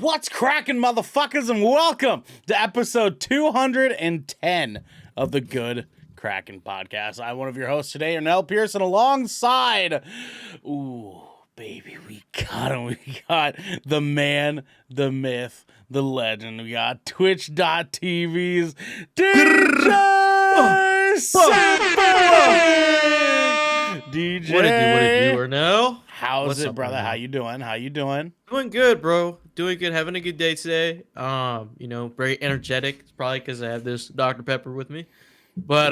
What's cracking, motherfuckers, and welcome to episode 210 of the Good Kraken podcast. I'm one of your hosts today, Ernell Pearson, alongside, ooh, baby, we got him. We got the man, the myth, the legend. We got Twitch.tv's DJ DJ. What it do, Ernell? How's What's it, up, brother? Ernell? How you doing? How you doing? Doing good, bro. Doing good. Having a good day today. Very energetic. It's probably because I have this Dr. Pepper with me. But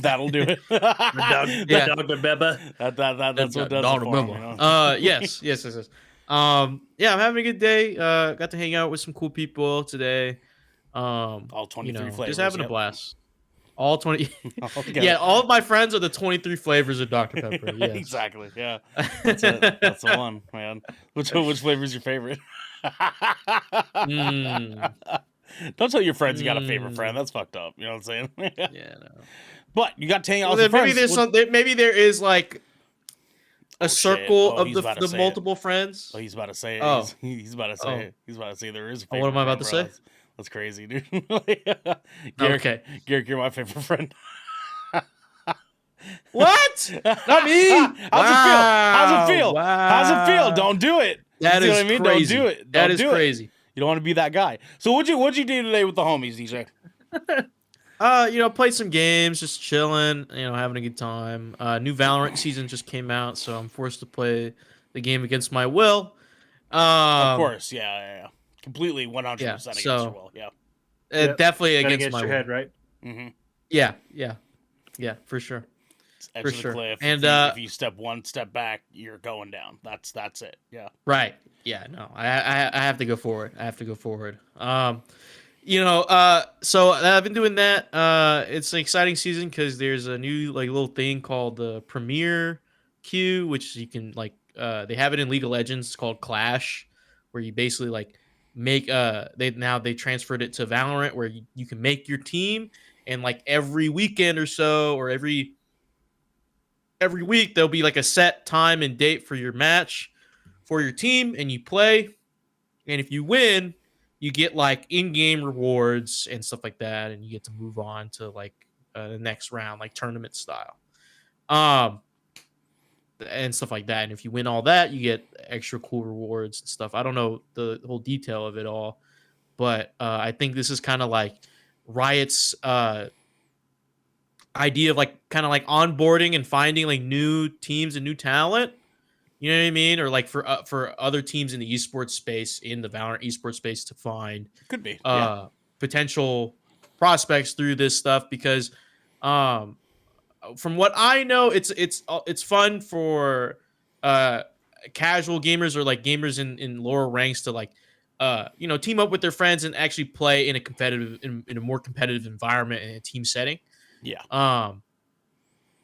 That'll do it. Yeah. Dr. Beba. That's what does Dr. it for him, Pepper. you know? Yes. I'm having a good day. Got to hang out with some cool people today. All 23 flavors. Just having a yep. blast. All 20. Okay. Yeah, all of my friends are the 23 flavors of Dr. Pepper. Yes. Exactly. Yeah. That's it. That's the one, man. Which flavor is your favorite? Don't tell your friends you got a favorite friend. That's fucked up. You know what I'm saying? Yeah, no. But you got to hang out Well, with maybe friends. maybe there is like a circle of he's about to the say multiple friends. Oh, he's about to say it. Oh. He's about to say Oh. it. He's about to say there is a Oh, favorite what am I about friend, to bro. That's crazy, dude. Okay. Garrick, you're my favorite friend. What? Not me. How's it feel? Wow. How's it feel? Don't do it. That You see is what I mean? crazy. Don't do it. That Don't is do it. crazy. You don't want to be that guy. So what'd you do today with the homies, DJ? Played some games, just chilling, having a good time. New Valorant season just came out, so I'm forced to play the game against my will. Of course, yeah. Completely 100% Yeah, against so- your will. Yeah. Yep. Definitely Gotta against get my your will. head, right? Mm-hmm. Yeah, for sure. Edge For of the sure. cliff. And, if you step one step back, you're going down. That's it. Yeah. Right. Yeah, no. I have to go forward. So I've been doing that. It's an exciting season because there's a new little thing called the Premier Queue, which you can they have it in League of Legends. It's called Clash, where you basically make they transferred it to Valorant, where you can make your team, and every weekend or so, or every week there'll be a set time and date for your match for your team, and you play, and if you win, you get in-game rewards and stuff like that, and you get to move on to the next round, tournament style, and stuff like that. And if you win all that, you get extra cool rewards and stuff. I don't know the whole detail of it all, but I think this is kind of Riot's idea of onboarding and finding new teams and new talent. You know what I mean? Or for other teams in the esports space, in the Valorant esports space, to find Could be. potential prospects through this stuff, because from what I know, it's fun for casual gamers, or gamers in lower ranks, to team up with their friends and actually play in a more competitive environment in a team setting. Yeah.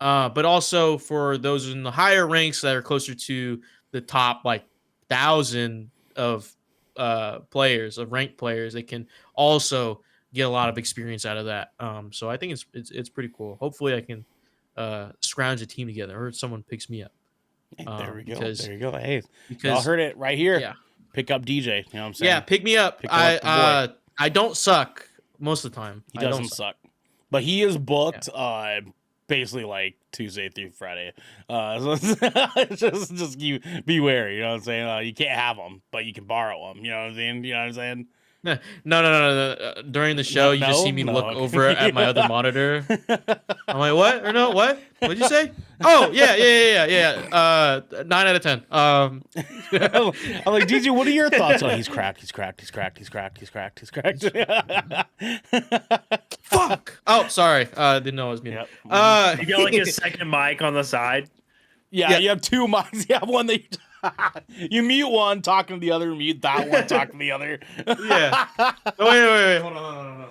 But also for those in the higher ranks that are closer to the top 1,000 of ranked players, they can also get a lot of experience out of that. So I think it's pretty cool. Hopefully I can scrounge a team together, or someone picks me up. There we go. Because There you go. Hey, because y'all heard it right here. Yeah. Pick up DJ. You know what I'm saying? Yeah, pick me up. Pick up the I don't suck most of the time. He I don't doesn't suck. But he is booked basically Tuesday through Friday. So just you be wary, you know what I'm saying? You can't have them, but you can borrow them. You know what I'm saying? You know what I'm saying? No. During the show, you just see me look over at my other monitor. I'm like, what? Or no, what? What'd you say? Oh, yeah. 9 out of 10. I'm like, DJ, what are your thoughts? Oh, he's cracked. Fuck. Oh, sorry. Didn't know it was me. Yep. You got a second mic on the side. Yeah, you have two mics. You have one that you mute one, talking to the other, mute that one, talking to the other. Yeah. Oh, wait. Hold on.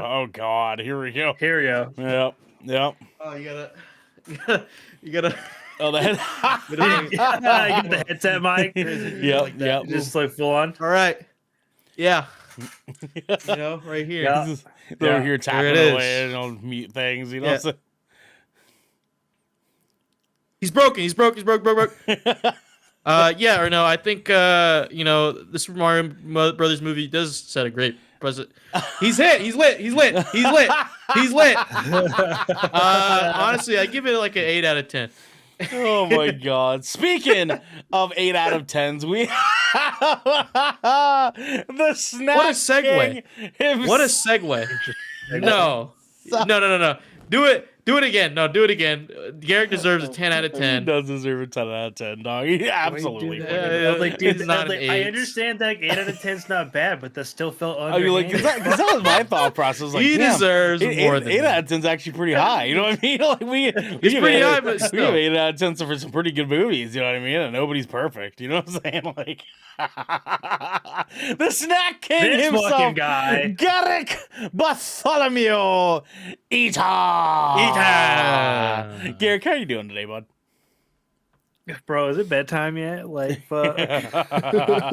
Oh, God. Here we go. Yep. Oh, you gotta. Oh, the head. You got the headset mic. Yep. Just full on. All right. Yeah. Right here. Yeah. He's over here tapping There it away is. and mute things, you know. Yeah. So- He's broken. Broke. Yeah or no? I think the Super Mario Brothers movie does set a great precedent. He's hit. He's lit. He's lit. He's lit. He's lit. Honestly, I give it like an 8 out of 10. Oh my god. Speaking of 8 out of 10s, we have the snack What a segue. king What a segue. No. No. Do it again. No, do it again. Garrett deserves a 10 out of He 10. does deserve a 10 out of 10, dog. He absolutely Why you do fucking that? does. I was like, dude, It's not an I eight. understand that 8 out of 10 is not bad, but that still felt I mean, like, underhanded. because that was my thought process. Like, He damn, deserves more than 8 that. out of 10 is actually pretty high. You know what I mean? Like, we It's give pretty 8 high, but we still. give 8 out of 10 for some pretty good movies. You know what I mean? And nobody's perfect. You know what I'm saying? Like, the snack king This himself, fucking guy. Garrick Bartholomew Eater. Garrick, how you doing today, bud? Bro, is it bedtime yet? Like, fuck. Not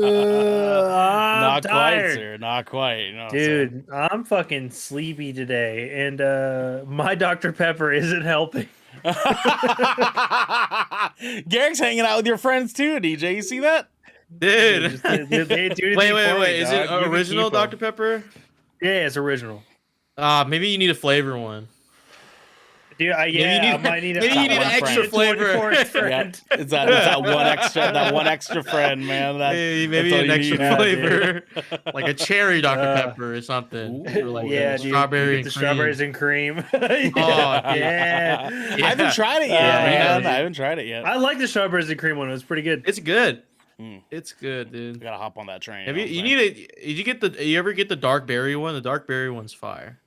I'm quite, tired. sir. Not quite. You know what I'm saying? Dude, I'm fucking sleepy today, and my Dr. Pepper isn't helping. Garrick's hanging out with your friends too, DJ. You see that? Dude. They do anything Wait. for me, Is it dog. You can original keep 'em. Dr. Pepper? Yeah, it's original. Maybe you need a flavor one. Dude, I might need maybe you need an extra flavor. Yeah, it's that one extra friend, man. Maybe that's all an you extra need. flavor, like a cherry Dr. Pepper or something. Or like Yeah, a dude, strawberry you and get the cream. strawberries and cream. yeah. yeah. I haven't tried it yet, Yeah, man. dude. I haven't tried it yet. I like the strawberries and cream one. It was pretty good. It's good. Mm. It's good, I dude. gotta hop on that train. Have know you? what You I'm need a. Did you get the? You ever get the dark berry one? The dark berry one's fire.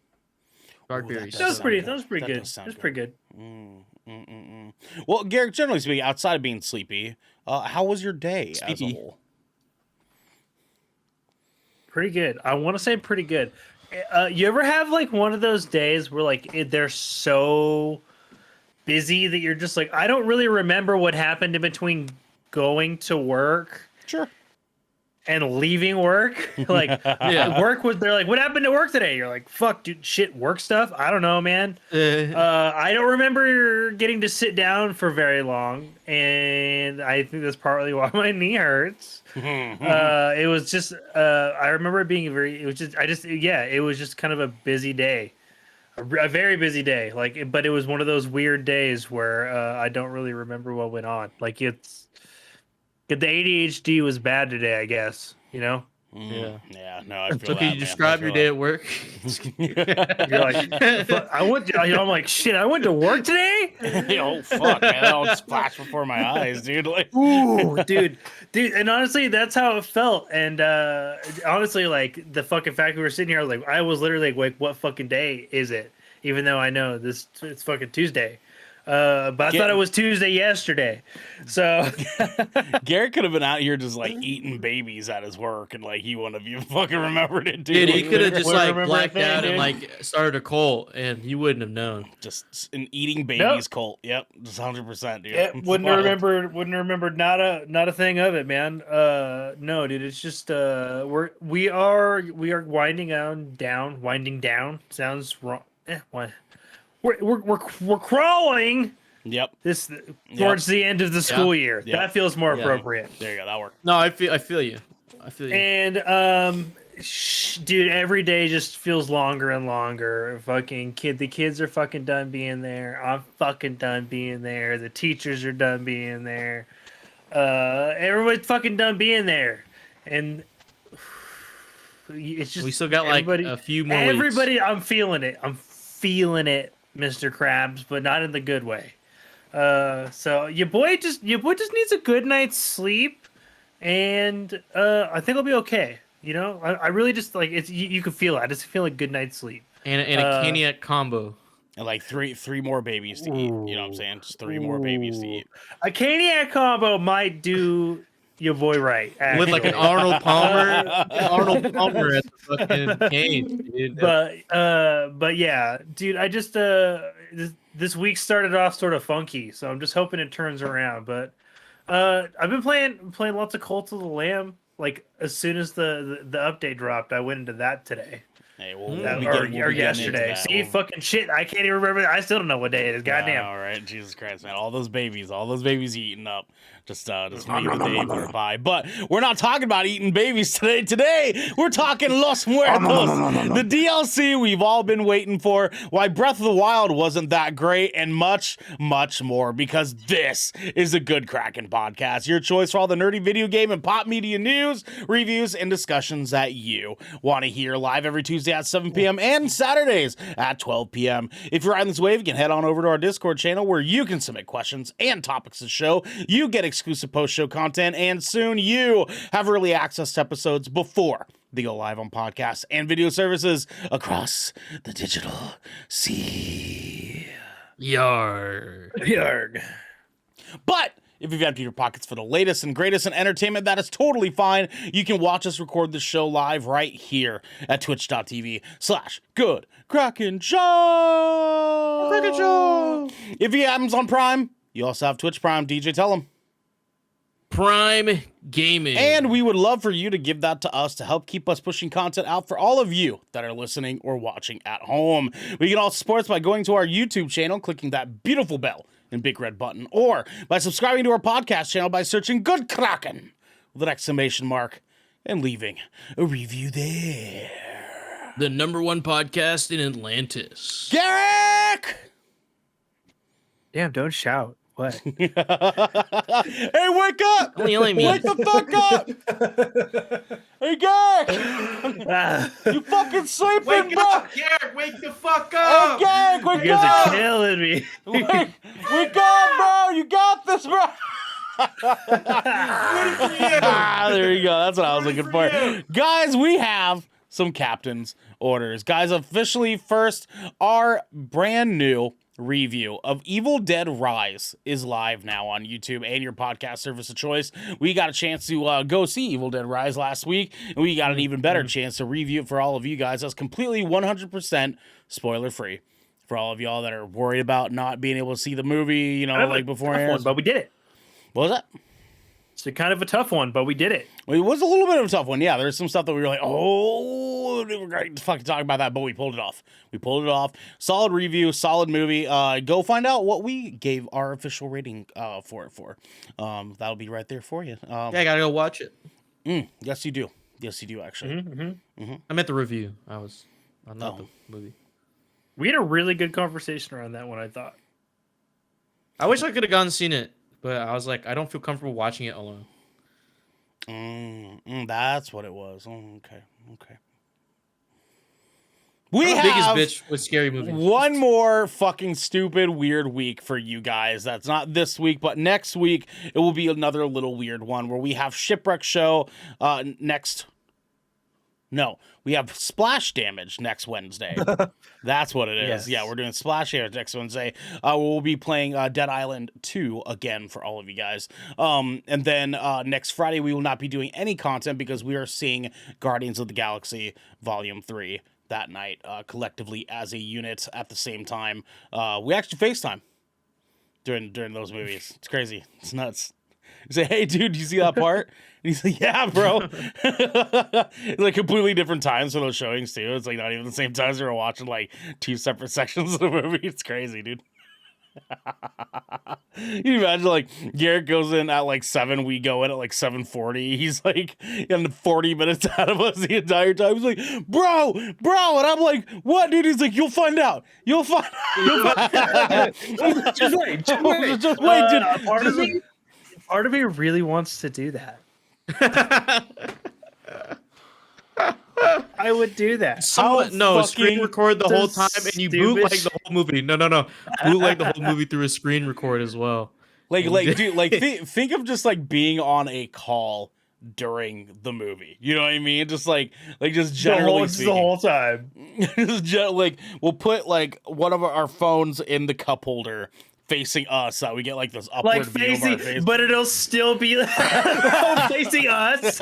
Dark Ooh, berry. that That was sound pretty. good. That was pretty That good. does That sound was good. pretty good. Well, Garrick, generally speaking, outside of being sleepy, how was your day as a Sleepy. whole? Pretty good. I want to say pretty good. You ever have like one of those days where like they're so busy that you're just like, I don't really remember what happened in between going to work Sure. and leaving work. Like, Yeah. work was. They're like, what happened to work today? You're like, fuck, dude, shit, work stuff. I don't know, man. I don't remember getting to sit down for very long, and I think that's partly why my knee hurts. It was just, I remember it being it was just, it was just kind of a busy day, a very busy day. Like, but it was one of those weird days where I don't really remember what went on. Like, the ADHD was bad today, I guess. You know, Yeah. No, I feel So that, can you man. describe I your feel day at work? you're like, "Fuck, I went. I'm like, shit, I went to work today. that. Oh fuck, man! That all splashed before my eyes, dude. Like, Ooh, dude, and honestly, that's how it felt. And honestly, like the fucking fact we were sitting here, like I was literally like, what fucking day is it? Even though I know it's fucking Tuesday. But I thought it was Tuesday yesterday. So Garrett could have been out here just like eating babies at his work, and like he wouldn't have even fucking remembered it, dude. Dude, he Like, could have just Wouldn't like remember a blacked thing, out and dude. like started a cult, and you wouldn't have known. just an eating babies cult. Yep, just 100%, dude. yeah, It's wouldn't have wild. remembered not a thing of it, man. No, dude, it's just we are winding down. Sounds wrong. What? We're crawling Yep, this towards the end of the school year. Yeah. That feels more Yeah. appropriate. there you go. That worked. No, I feel you. I feel you. And dude, every day just feels longer and longer. The kids are fucking done being there. I'm fucking done being there. The teachers are done being there. Everybody's fucking done being there. And it's just We still got like everybody- a few more weeks. Everybody, I'm feeling it, Mr. Krabs, but not in the good way. So your boy just needs a good night's sleep, and I think I'll be okay. You know, I really just like it's you can feel it. I just feel a good night's sleep. And a caniac combo. And like three more babies to eat. You know what I'm saying? Just 3 more babies to eat. A caniac combo might do your boy right, With like an actually. Arnold Palmer at the fucking game, dude. But yeah, dude, I just this week started off sort of funky, so I'm just hoping it turns around. But I've been playing lots of Cult of the Lamb. Like as soon as the update dropped, I went into that today. Hey, or yesterday. See, fucking shit. I can't even remember. I still don't know what day it is. Goddamn. All right, Jesus Christ, man! All those babies eating up. Just making the day go by. But we're not talking about eating babies today. Today we're talking Los Muertos, the DLC we've all been waiting for. Why Breath of the Wild wasn't that great, and much, much more. Because this is a Good Kraken podcast, your choice for all the nerdy video game and pop media news, reviews, and discussions that you want to hear live every Tuesday at 7 p.m. and Saturdays at 12 p.m. If you're riding this wave, you can head on over to our Discord channel where you can submit questions and topics to the show. You get exclusive post-show content, and soon you have early access to episodes before they go live on podcasts and video services across the digital sea. Yarg. But if you've emptied your pockets for the latest and greatest in entertainment, that is totally fine. You can watch us record the show live right here at twitch.tv/Good Kraken Show. Kraken Show. If you have Amazon Prime, you also have Twitch Prime. DJ, tell them. Prime Gaming. And we would love for you to give that to us to help keep us pushing content out for all of you that are listening or watching at home. We can also support us by going to our YouTube channel, clicking that beautiful bell and big red button, or by subscribing to our podcast channel by searching Good Kraken with an exclamation mark and leaving a review there. The #1 podcast in Atlantis. Garrick! Damn, don't shout. What? Hey, wake up! Only me. Wake the fuck up! Hey, Garrick! You fucking sleeping, Wake bro! up, Garrick! Wake the fuck Hey, up! Garrick, wake You guys up! are killing me. Wake up, bro! You got this, bro! There you go. That's what I was looking for. Guys, we have some captain's orders. Guys, officially first, our brand new review of Evil Dead Rise is live now on YouTube and your podcast service of choice. We got a chance to go see Evil Dead Rise last week, and we got an even better chance to review it for all of you guys. That's completely 100% spoiler free for all of y'all that are worried about not being able to see the movie, you know, like beforehand. But we did it. What was that? It's kind of a tough one, but we did it. Well, it was a little bit of a tough one. Yeah, there's some stuff that we were like, oh, we're going to fucking talk about that, but we pulled it off. Solid review, solid movie. Go find out what we gave our official rating for it for. That'll be right there for you. Yeah, I gotta go watch it. Yes, you do. Yes, you do, actually. I'm at the review. I'm not the movie. We had a really good conversation around that one, I thought. I wish I could have gone and seen it, but I was like, I don't feel comfortable watching it alone. That's what it was. Okay. I'm We the have biggest bitch with scary movies. one more fucking stupid, weird week for you guys. That's not this week, but next week it will be another little weird one where we have Shipwreck Show next. No, we have Splash Damage next Wednesday. That's what it is. Yes. Yeah, we're doing Splash Damage next Wednesday. We'll be playing Dead Island 2 again for all of you guys. And then next Friday, we will not be doing any content because we are seeing Guardians of the Galaxy Volume 3 that night, collectively as a unit at the same time. We actually FaceTime during those movies. It's crazy. It's nuts. You say, hey, dude, you see that part? And he's like, yeah, bro. It's like completely different times for those showings, too. It's like not even the same times we were watching like two separate sections of the movie. It's crazy, dude. You imagine like Garrett goes in at like 7, we go in at like 7:40. He's like in 40 minutes out of us the entire time. He's like, bro, and I'm like, what, dude? He's like, you'll find out. Just wait, dude. Part of me really wants to do that. I would do that. Screen record the whole time and you bootleg the whole movie. No. Bootleg the whole movie through a screen record as well. Think of just like being on a call during the movie. You know what I mean? Just just generally the whole time. We'll put like one of our phones in the cup holder facing us, that we get like this upward Like view of our facing, face. but it'll still be facing us.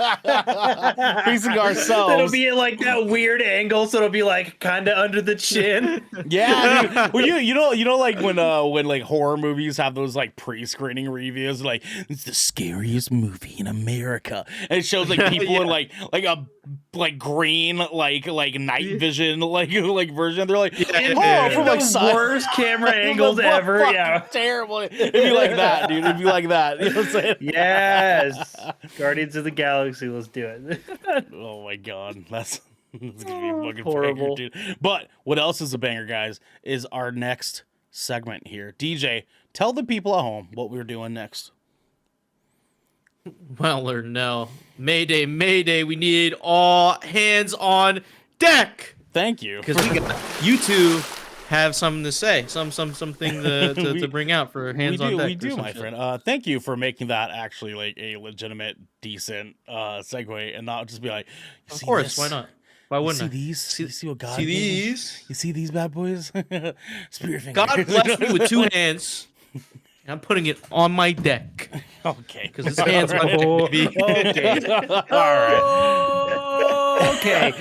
Facing ourselves. It'll be at like that weird angle, so it'll be like kind of under the chin. Yeah, dude. Well, you know, like when like horror movies have those like pre-screening reviews, like it's the scariest movie in America, and it shows like people in like a like green like night vision like version. They're like, from like the worst camera angles ever. Yeah, terrible. It'd be like that, dude. It'd be like that. You know what I'm saying? Yes, Guardians of the Galaxy. Let's do it. Oh my god, that's it's gonna be a fucking horrible, banger, dude. But what else is a banger, guys? Is our next segment here. DJ, tell the people at home what we're doing next. Well or no. Mayday, Mayday. We need all hands on deck. Thank you. Because you two have something to say, something to bring out for hands on deck. We do, my friend. Thank you for making that actually like a legitimate, decent segue, and not just be like, of course, why not? Why wouldn't I? See what God see gave me? these? You see these bad boys? Spirit fingers. God blessed me with 2 hands. I'm putting it on my deck. Okay. Because his hands my deck, baby. Okay. All right. Okay.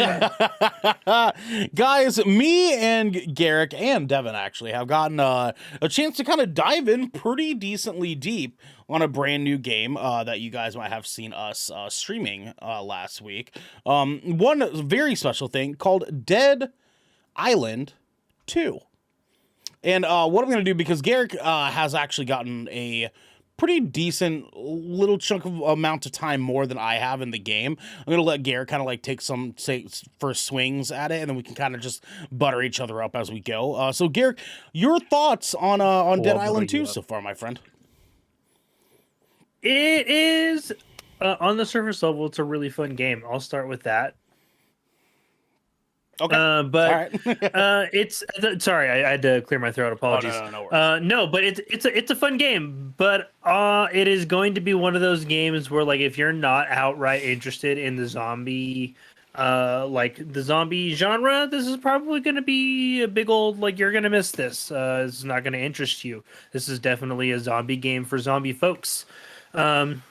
Guys, me and Garrick and Devin actually have gotten a chance to kind of dive in pretty decently deep on a brand new game that you guys might have seen us streaming last week. One very special thing called Dead Island 2. And what I'm going to do, because Garrick has actually gotten a pretty decent little chunk of amount of time more than I have in the game, I'm going to let Garrick kind of like take some first swings at it, and then we can kind of just butter each other up as we go. So Garrick, your thoughts on Dead Island 2 so far, my friend? It is, on the surface level, it's a really fun game. I'll start with that. Okay. But it's sorry, I had to clear my throat. Apologies. Oh, no worries. No, but it's a fun game. But it is going to be one of those games where, like, if you're not outright interested in the zombie, like the zombie genre, this is probably going to be a big old like you're going to miss this. This is not going to interest you. This is definitely a zombie game for zombie folks. And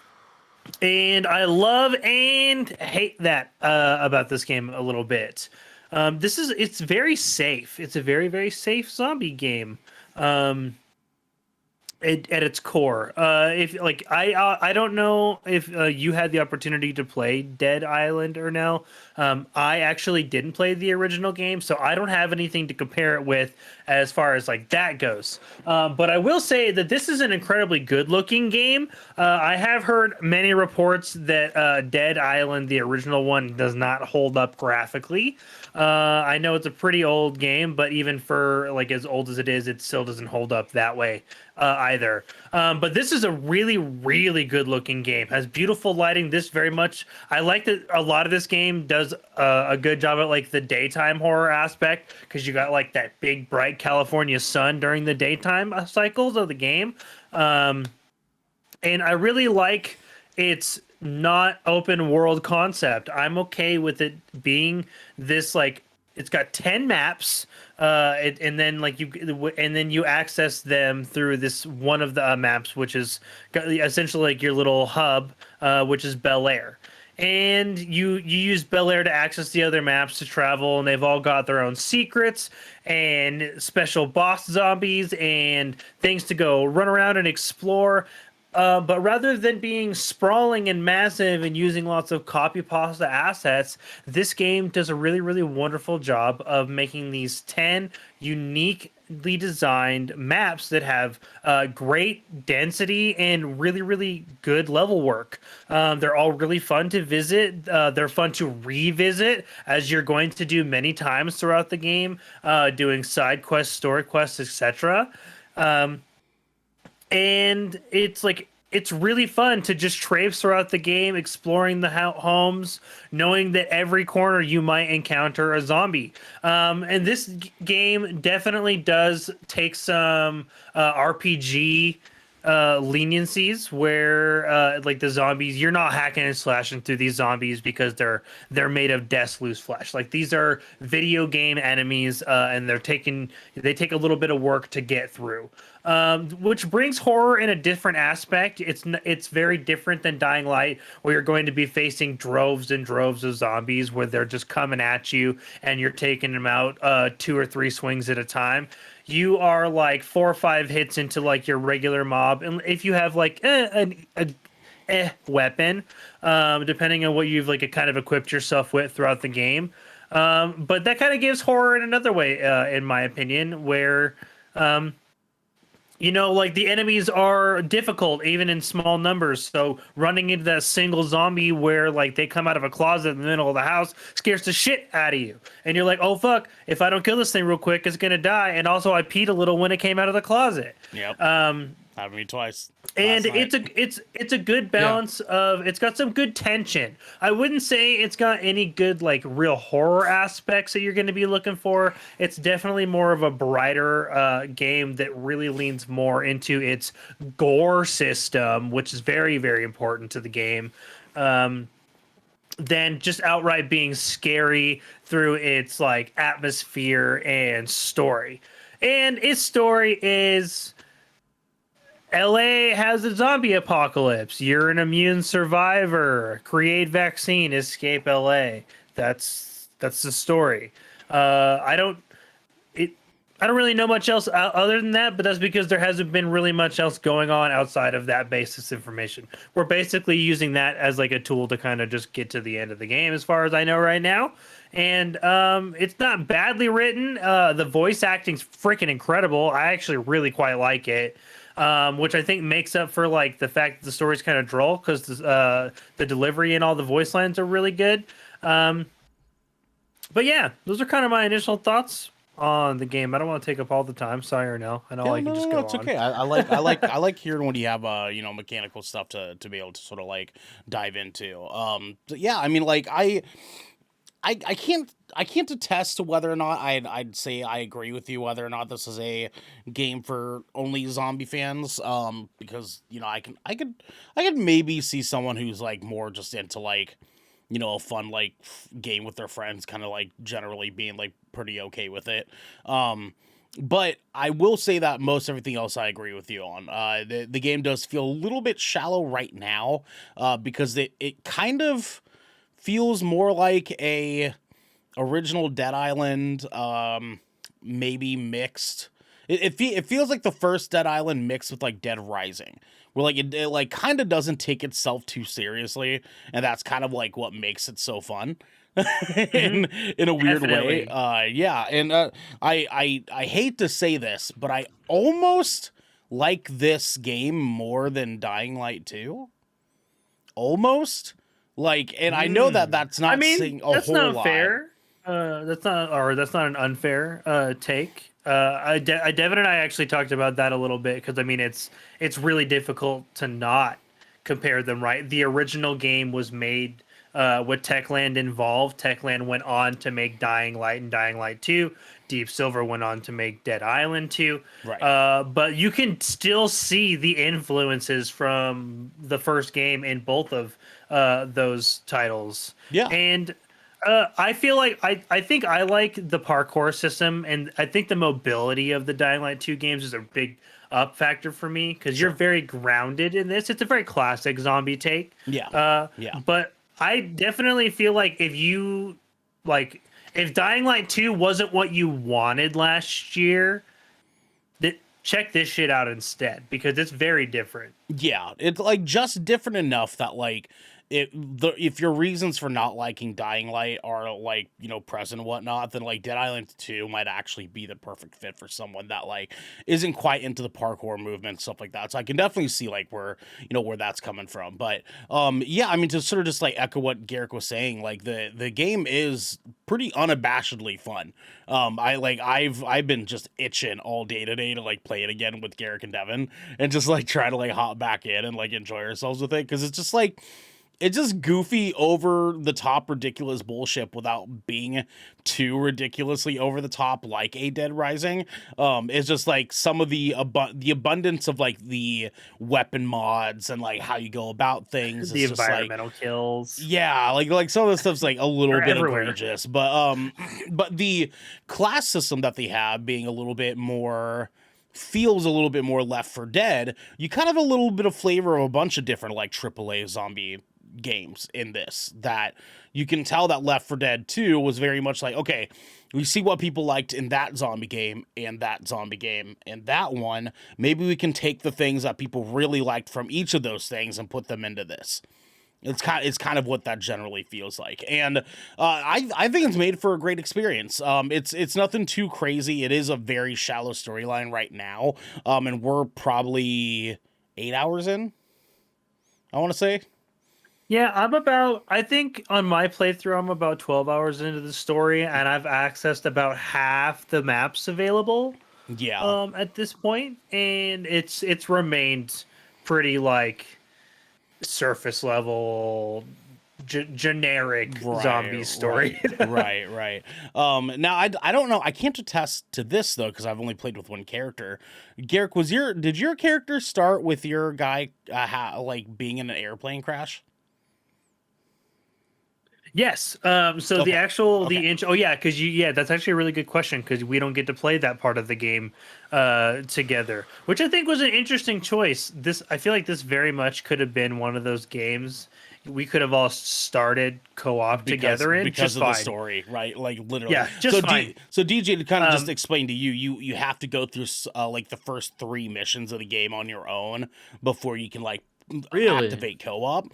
I love and hate that about this game a little bit. It's very safe. It's a very, very safe zombie game. At its core. If like I don't know if you had the opportunity to play Dead Island or no. I actually didn't play the original game, so I don't have anything to compare it with as far as like that goes. But I will say that this is an incredibly good-looking game. I have heard many reports that Dead Island, the original one, does not hold up graphically. I know it's a pretty old game, but even for like as old as it is, it still doesn't hold up that way either. But this is a really, really good looking game. Has beautiful lighting. This very much, I like that a lot of this game does a good job at like the daytime horror aspect, because you got like that big bright California sun during the daytime cycles of the game. And I really like its not open world concept. I'm okay with it being this, like, it's got 10 maps, and then like you access them through this one of the maps, which is essentially like your little hub, which is Bel Air. And you use Bel Air to access the other maps to travel, and they've all got their own secrets and special boss zombies and things to go run around and explore. But rather than being sprawling and massive and using lots of copy pasta assets, this game does a really, really wonderful job of making these 10 uniquely designed maps that have great density and really, really good level work. They're all really fun to visit. They're fun to revisit, as you're going to do many times throughout the game, doing side quests, story quests, etc. And it's really fun to just traipse throughout the game, exploring the homes, knowing that every corner you might encounter a zombie. And this game definitely does take some RPG leniencies where like the zombies, you're not hacking and slashing through these zombies because they're made of death's loose flesh. Like these are video game enemies, and they take a little bit of work to get through. Which brings horror in a different aspect. It's very different than Dying Light, where you're going to be facing droves and droves of zombies where they're just coming at you and you're taking them out 2 or 3 swings at a time. You are like 4 or 5 hits into like your regular mob, and if you have like a weapon, depending on what you've like kind of equipped yourself with throughout the game. But that kind of gives horror in another way, in my opinion, where like the enemies are difficult even in small numbers. So running into that single zombie where like they come out of a closet in the middle of the house scares the shit out of you. And you're like, oh fuck, if I don't kill this thing real quick, it's gonna die. And also I peed a little when it came out of the closet. Yep. Happened to me twice. And it's a good balance of, it's got some good tension. I wouldn't say it's got any good like real horror aspects that you're going to be looking for. It's definitely more of a brighter game that really leans more into its gore system, which is very, very important to the game, than just outright being scary through its like atmosphere and story. And its story is, LA has a zombie apocalypse. You're an immune survivor. Create vaccine, escape LA. That's the story. I don't really know much else other than that, but that's because there hasn't been really much else going on outside of that basis information. We're basically using that as like a tool to kind of just get to the end of the game, as far as I know right now. And it's not badly written. The voice acting's freaking incredible. I actually really quite like it. Which I think makes up for like the fact that the story's kind of droll, because the delivery and all the voice lines are really good. But yeah, those are kind of my initial thoughts on the game. I don't want to take up all the time. Sorry, Ernell. I know I can just go it's on. okay. I like hearing when you have mechanical stuff to be able to sort of like dive into. Yeah, I mean, like I can't attest to whether or not I'd say I agree with you whether or not this is a game for only zombie fans. Because I could maybe see someone who's like more just into like a fun like game with their friends, kind of like generally being like pretty okay with it. But I will say that most everything else I agree with you on. The game does feel a little bit shallow right now, because it kind of feels more like a original Dead Island, maybe mixed. It feels like the first Dead Island mixed with like Dead Rising, where like it like kind of doesn't take itself too seriously, and that's kind of like what makes it so fun. in a weird Definitely. way. Yeah, and I hate to say this, but I almost like this game more than Dying Light 2. Almost. Like, and I know that that's not saying a that's whole not lot. fair. That's not an unfair take. Devin and I actually talked about that a little bit, because I mean it's really difficult to not compare them, right? The original game was made with Techland involved. Techland went on to make Dying Light and Dying Light 2. Deep Silver went on to make Dead Island 2. Right. But you can still see the influences from the first game in both of those titles. Yeah. And I feel like I think I like the parkour system, and I think the mobility of the Dying Light 2 games is a big up factor for me, because you're very grounded in this. It's a very classic zombie take. Yeah. But I definitely feel like if Dying Light 2 wasn't what you wanted last year, check this shit out instead, because it's very different. Yeah, it's like just different enough that like if your reasons for not liking Dying Light are like present and whatnot, then like Dead Island 2 might actually be the perfect fit for someone that like isn't quite into the parkour movement, stuff like that. So I can definitely see like where that's coming from. But yeah, I mean, to sort of just like echo what Garrick was saying, like the game is pretty unabashedly fun. I've been just itching all day today to like play it again with Garrick and Devin, and just like try to like hop back in and like enjoy ourselves with it, because it's just like it's just goofy, over the top, ridiculous bullshit without being too ridiculously over the top, like a Dead Rising. It's just like some of the abundance of like the weapon mods and like how you go about things. The It's just like, environmental kills. yeah, like some of the stuff's like a little They're bit everywhere. egregious, but but the class system that they have being a little bit more, feels a little bit more Left 4 Dead. You kind of have a little bit of flavor of a bunch of different like AAA zombie games in this, that you can tell that Left 4 Dead 2 was very much like, okay, we see what people liked in that zombie game and that zombie game and that one. Maybe we can take the things that people really liked from each of those things and put them into this. It's kind of what that generally feels like, and I think it's made for a great experience. It's nothing too crazy. It is a very shallow storyline right now, and we're probably 8 hours in, I want to say. Yeah, I think on my playthrough, I'm about 12 hours into the story, and I've accessed about half the maps available. Yeah, At this point, and it's remained pretty like surface level, generic zombie story. right. Now I don't know. I can't attest to this though because I've only played with one character. Garrick, did your character start with your guy like being in an airplane crash? Yes. So Okay. the actual Okay. the intro. Oh yeah, because that's actually a really good question because we don't get to play that part of the game together, which I think was an interesting choice. I feel like this very much could have been one of those games we could have all started co-op together in because just of fine. the story, right? Like literally. Yeah, just so fine. So DJ, to kind of just explain to you, you have to go through like the first 3 missions of the game on your own before you can like activate co-op,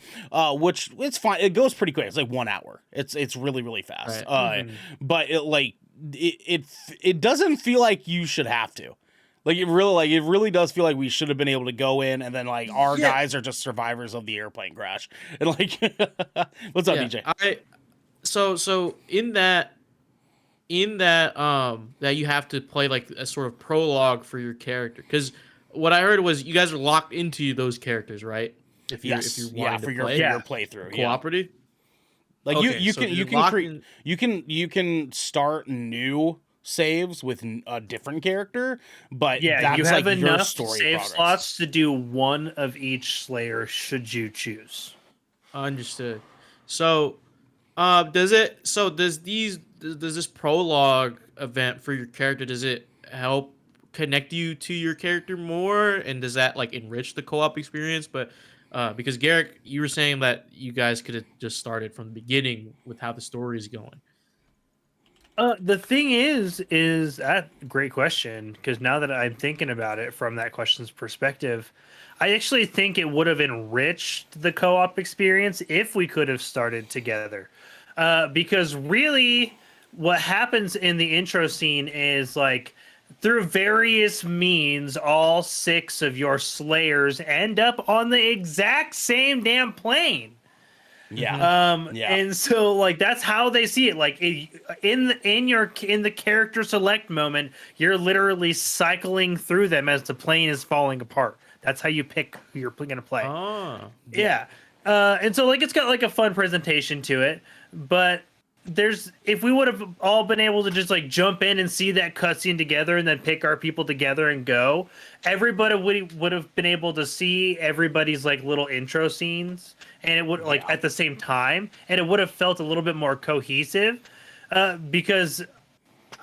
which it's fine. It goes pretty quick. It's like 1 hour. It's really fast. Right. But it doesn't feel like you should have to. Like it really does feel like we should have been able to go in and then like our guys are just survivors of the airplane crash. And like, what's up, DJ? So in that that you have to play like a sort of prologue for your character, because what I heard was you guys are locked into those characters, right? If you wanted for to your play playthrough, cooperative. Like Okay, you so can you're locked in- you can start new saves with a different character, but Yeah, that's you have like your enough story save progress. slots to do one of each Slayer should you choose. Understood. So, does this prologue event for your character, does it help connect you to your character more, and does that like enrich the co-op experience? But because Garrick, you were saying that you guys could have just started from the beginning with how the story is going. The thing is that great question, because now that I'm thinking about it from that question's perspective, I actually think it would have enriched the co-op experience if we could have started together. Because really, what happens in the intro scene is like through various means, all 6 of your Slayers end up on the exact same damn plane. Yeah. And so like that's how they see it. Like in the character select moment, you're literally cycling through them as the plane is falling apart. That's how you pick who you're going to play. Oh, Yeah. And so like it's got like a fun presentation to it, but if we would have all been able to just like jump in and see that cutscene together and then pick our people together and go, everybody would have been able to see everybody's like little intro scenes, and it would like at the same time, and it would have felt a little bit more cohesive, because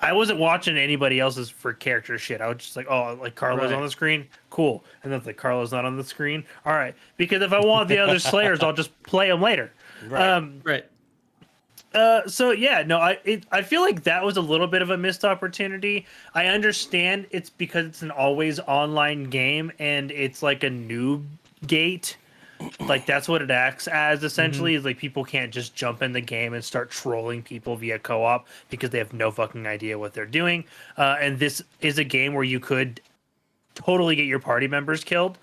I wasn't watching anybody else's for character shit. I was just like, oh, like Carlo's on the screen, cool, and then like Carlo's not on the screen, all right, because if I want the other Slayers, I'll just play them later. right. So yeah, no, I feel like that was a little bit of a missed opportunity. I understand it's because it's an always online game and it's like a noob gate. Like that's what it acts as essentially, is like people can't just jump in the game and start trolling people via co-op because they have no fucking idea what they're doing. And this is a game where you could totally get your party members killed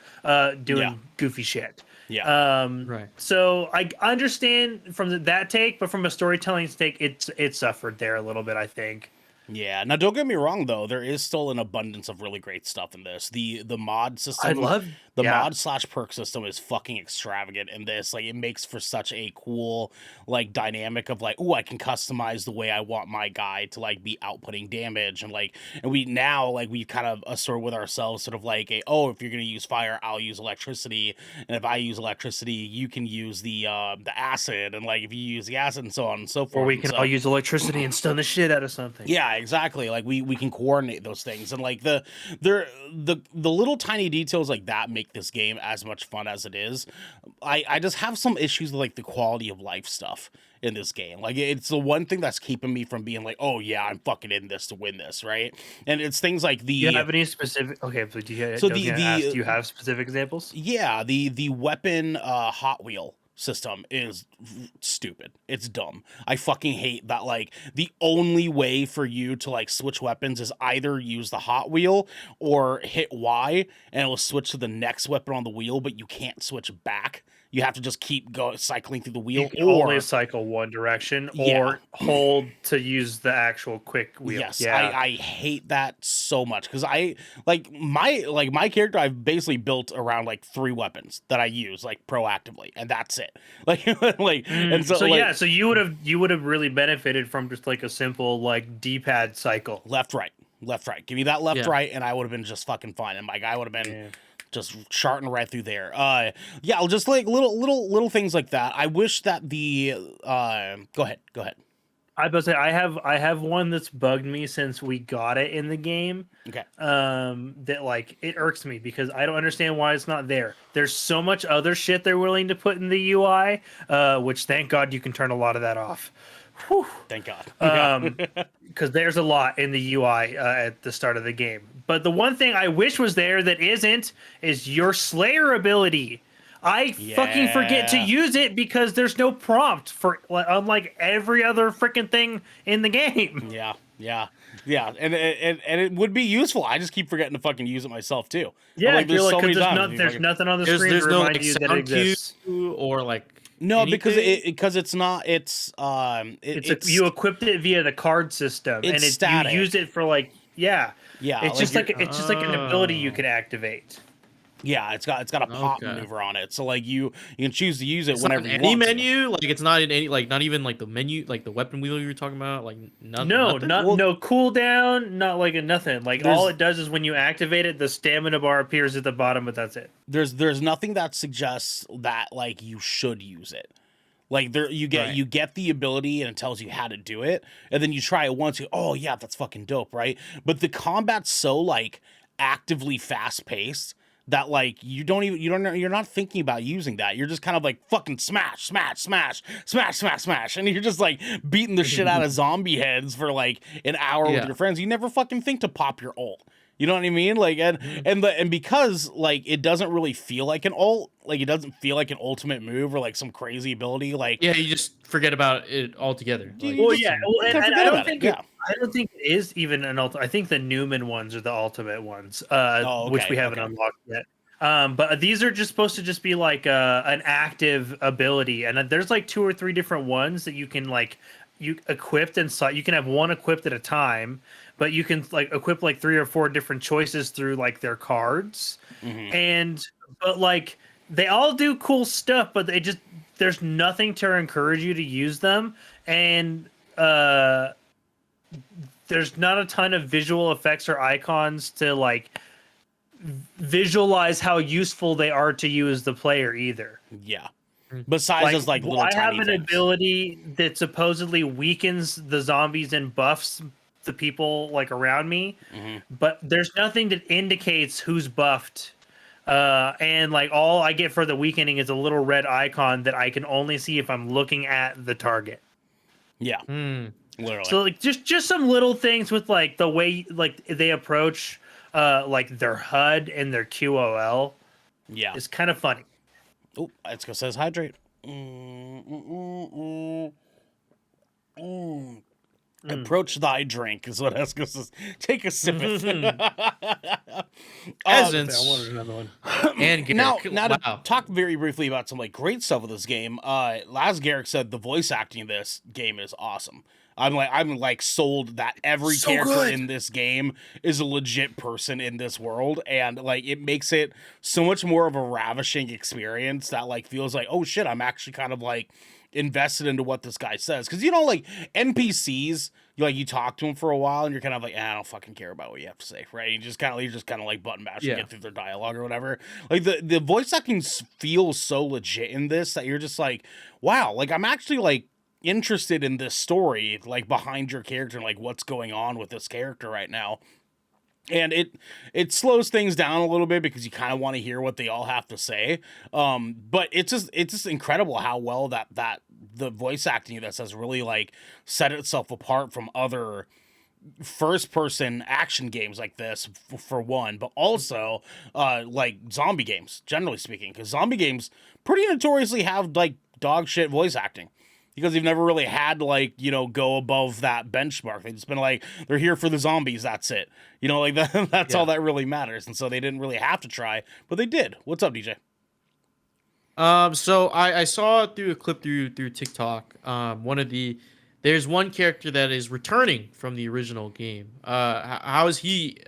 doing goofy shit. Yeah. Right. So I understand from that take, but from a storytelling take, it suffered there a little bit, I think. Yeah. Now, don't get me wrong though. There is still an abundance of really great stuff in this. The mod system, the mod / perk system is fucking extravagant in this. Like, it makes for such a cool like dynamic of like, oh, I can customize the way I want my guy to like be outputting damage, and we now like we kind of assort with ourselves sort of like if you're gonna use fire, I'll use electricity, and if I use electricity, you can use the acid, and like if you use the acid and so on and so forth. Or we can all use electricity and stun the shit out of something. Yeah, exactly. Like we can coordinate those things, and like the little tiny details like that make this game as much fun as it is. I just have some issues with like the quality of life stuff in this game. Like, it's the one thing that's keeping me from being like, oh yeah, I'm fucking in this to win this, right? And it's things like Do you have any specific? Okay, but do you have specific examples? Yeah, the weapon Hot Wheel system is stupid. It's dumb. I fucking hate that. Like, the only way for you to like switch weapons is either use the Hot Wheel or hit Y and it will switch to the next weapon on the wheel, but you can't switch back. You have to just keep cycling through the wheel. You can only cycle one direction, or hold to use the actual quick wheel. Yes, yeah. I hate that so much because my character I've basically built around like 3 weapons that I use like proactively, and that's it. And so you would have really benefited from just like a simple like D-pad cycle, left right. Give me that left right, and I would have been just fucking fine, and my guy would have been. Just charting right through there. Just like little things like that. I wish that the go ahead. I was say I have one that's bugged me since we got it in the game. Okay. That like it irks me because I don't understand why it's not there. There's so much other shit they're willing to put in the UI, which thank God you can turn a lot of that off. Whew. Thank God. Because there's a lot in the UI at the start of the game. But the one thing I wish was there that isn't is your Slayer ability. I fucking forget to use it because there's no prompt for, unlike every other freaking thing in the game. Yeah, and it would be useful. I just keep forgetting to fucking use it myself too. Yeah, like, there's nothing on the screen to remind you that it exists. Or like no, anything? because it's not. You equipped it via the card system, and you use it for like It's just like an ability you can activate. Yeah, it's got a pop maneuver on it, so like you can choose to use it whenever you want. Any menu, like it's not in any, like not even like the menu, like the weapon wheel you were talking about, like nothing. No cooldown, not like nothing. Like all it does is when you activate it, the stamina bar appears at the bottom, but that's it. There's nothing that suggests that like you should use it. Like you get the ability and it tells you how to do it, and then you try it once. Oh yeah, that's fucking dope, right? But the combat's so like actively fast paced that like you're not thinking about using that. You're just kind of like fucking smash, and you're just like beating the shit out of zombie heads for like an hour with your friends. You never fucking think to pop your ult. You know what I mean? Like, and because like it doesn't really feel like an ult, like it doesn't feel like an ultimate move or like some crazy ability. Like, you just forget about it altogether. Like, I don't think it is even an ultimate. I think the Newman ones are the ultimate ones, which we haven't unlocked yet. But these are just supposed to just be like an active ability, and there's like 2 or 3 different ones that you can like equipped inside. You can have one equipped at a time. But you can like equip like 3 or 4 different choices through like their cards, but like they all do cool stuff, but there's nothing to encourage you to use them, and there's not a ton of visual effects or icons to like visualize how useful they are to you as the player either. Yeah. Besides those like little I tiny have an ability that supposedly weakens the zombies and buffs the people like around me, but there's nothing that indicates who's buffed, and like all I get for the weakening is a little red icon that I can only see if I'm looking at the target. Literally. So like just some little things with like the way like they approach like their HUD and their QOL it's kind of funny. Oh, Etsuko says hydrate. Approach thy drink is what Esko says. Take a sip of it. Essence. I wanted another one. And Garrick. Now to talk very briefly about some like great stuff with this game. Laz Garrick said the voice acting in this game is awesome. I'm like sold that every So character good. in this game is a legit person in this world, and like it makes it so much more of a ravishing experience that like feels like, oh shit, I'm actually kind of like invested into what this guy says. Because you know, like NPCs, you talk to them for a while and you're kind of like, I don't fucking care about what you have to say, right? You're just kind of like button mashing, Yeah. get through their dialogue or whatever. Like the voice acting feels so legit in this that you're just like, wow, like I'm actually like interested in this story, like behind your character and like what's going on with this character right now. And it slows things down a little bit because you kind of want to hear what they all have to say. But it's just incredible how well that the voice acting of this has really like set itself apart from other first person action games like this for one, but also like zombie games generally speaking, because zombie games pretty notoriously have like dog shit voice acting. Because they've never really had to, like, go above that benchmark. They've just been like, they're here for the zombies, that's it. Like that's all that really matters. And so they didn't really have to try, but they did. What's up, DJ? So I saw through a clip through TikTok. There's one character that is returning from the original game. How is he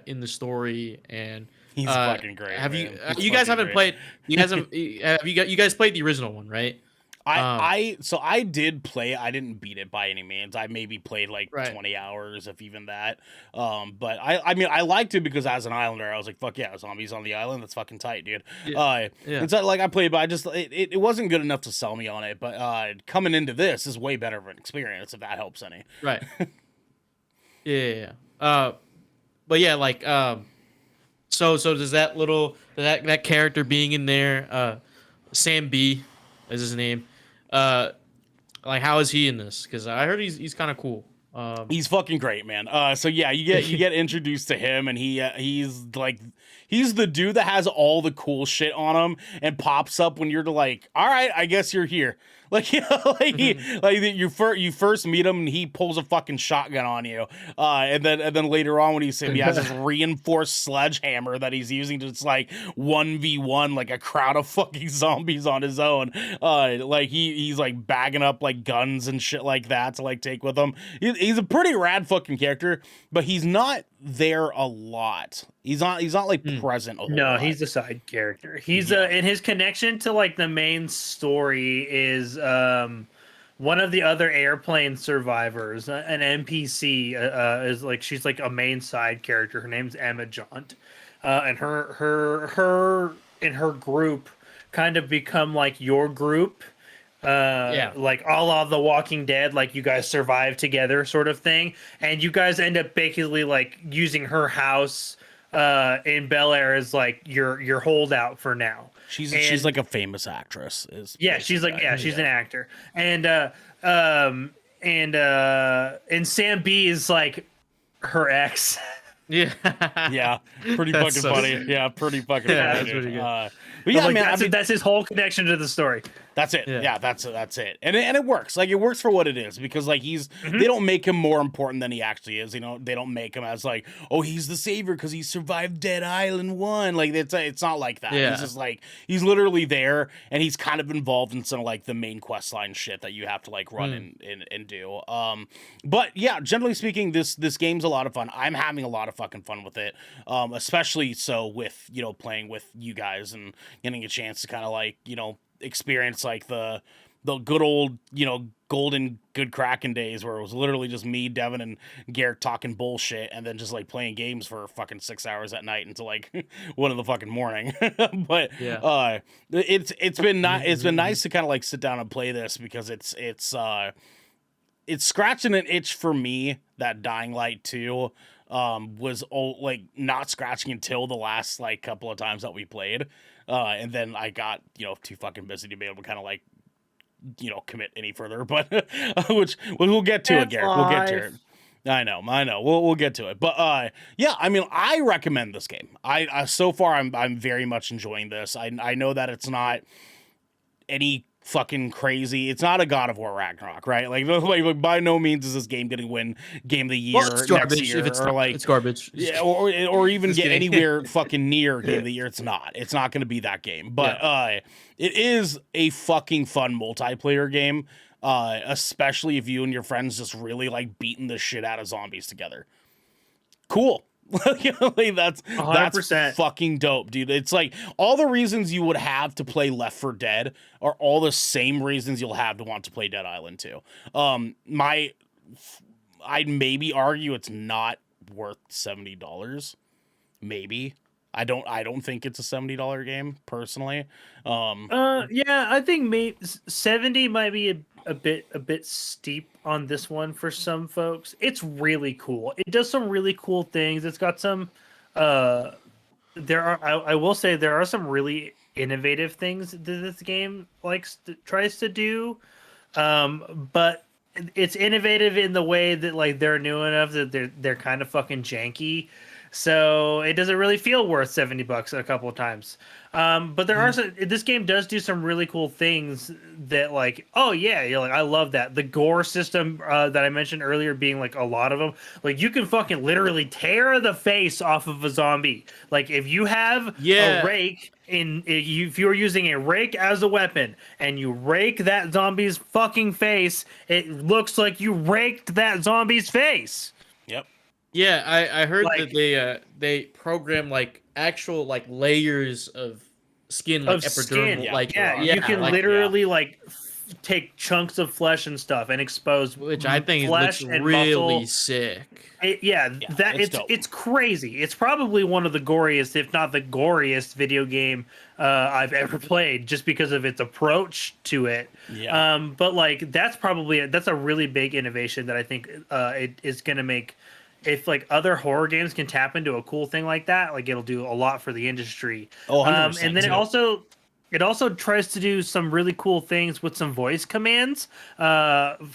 in the story? And He's fucking great. Have man. you guys haven't played? You guys have you guys played the original one, right? I did play. I didn't beat it by any means. I maybe played like Right. 20 hours, if even that. But I mean, I liked it because as an islander, I was like, fuck yeah, zombies on the island. That's fucking tight, dude. Yeah. And so like I played, but I just it wasn't good enough to sell me on it. But coming into this is way better of an experience, if that helps any. Right. Yeah. But yeah, like so does that character being in there, Sam B is his name. Like how is he in this? Because I heard he's kind of cool. He's fucking great, man. So yeah, you get introduced to him, and he's the dude that has all the cool shit on him and pops up when you're like, all right, I guess you're here. Like, you first meet him and he pulls a fucking shotgun on you, and then later on when you see him, he has this reinforced sledgehammer that he's using to just like 1v1 like a crowd of fucking zombies on his own. Like he's like bagging up like guns and shit like that to like take with him. He's a pretty rad fucking character, but he's not there a lot. He's not like present a whole lot. He's a side character. He's and his connection to like the main story is one of the other airplane survivors, an NPC, is like she's like a main side character. Her name's Emma Jaunt, and her and her group kind of become like your group. Like a la The Walking Dead, like you guys survive together sort of thing, and you guys end up basically like using her house in Bel Air as like your holdout for now. She's like a famous actress. She's an actor, and Sam B is like her ex. Yeah. Yeah, pretty fucking funny. Yeah, pretty fucking funny. That's pretty good. But yeah, like, man, that's his whole connection to the story. That's it. Yeah, that's it. And it works. Like it works for what it is, because like they don't make him more important than he actually is. They don't make him as like, oh, he's the savior because he survived Dead Island 1. Like it's not like that. Yeah. He's just like he's literally there, and he's kind of involved in some of like the main quest line shit that you have to like run and do. But yeah, generally speaking, this game's a lot of fun. I'm having a lot of fucking fun with it. Especially so with playing with you guys and getting a chance to kind of like experience like the good old golden good Kraken days where it was literally just me, Devin, and Garrett talking bullshit and then just like playing games for fucking 6 hours at night until like 1 in the fucking morning. But it's been nice to kind of like sit down and play this, because it's scratching an itch for me that Dying Light 2 was like not scratching until the last like couple of times that we played. And then I got, too fucking busy to be able to kind of like, commit any further, but which we'll get to it, Garrett. We'll get to it. I know. We'll get to it. But yeah, I mean, I recommend this game. I so far I'm very much enjoying this. I know that it's not any fucking crazy. It's not a God of War Ragnarok, right? Like by no means is this game going to win Game of the Year it's garbage. next year, It's garbage. Yeah, or even get anywhere fucking near Game of the Year. It's not going to be that game. But it is a fucking fun multiplayer game. especially if you and your friends just really like beating the shit out of zombies together. Cool. Like that's 100%. fucking dope, dude. It's like all the reasons you would have to play Left 4 Dead are all the same reasons you'll have to want to play Dead Island 2. I'd maybe argue it's not worth $70. Maybe. I don't think it's a $70 game personally. Yeah, I think maybe 70 might be a bit steep on this one for some folks. It's really cool. It does some really cool things. It's got some I will say there are some really innovative things that this game tries to do. But it's innovative in the way that like they're new enough that they're kind of fucking janky. So it doesn't really feel worth $70 a couple of times. But there are this game does do some really cool things that like, oh yeah, you're like, I love that. The gore system that I mentioned earlier being like a lot of them, like you can fucking literally tear the face off of a zombie. Like if you have a rake if you're using a rake as a weapon and you rake that zombie's fucking face, it looks like you raked that zombie's face. Yep. Yeah, I heard that they program like actual like layers of skin, like epidermal, you can literally take chunks of flesh and stuff and expose, which I think flesh looks and really muscle. sick. It's crazy. It's probably one of the goriest, if not the goriest, video game I've ever played, just because of its approach to it. Yeah. But like that's a really big innovation that I think it is going to make. If like other horror games can tap into a cool thing like that, like it'll do a lot for the industry. Oh, 100%. And then it also tries to do some really cool things with some voice commands,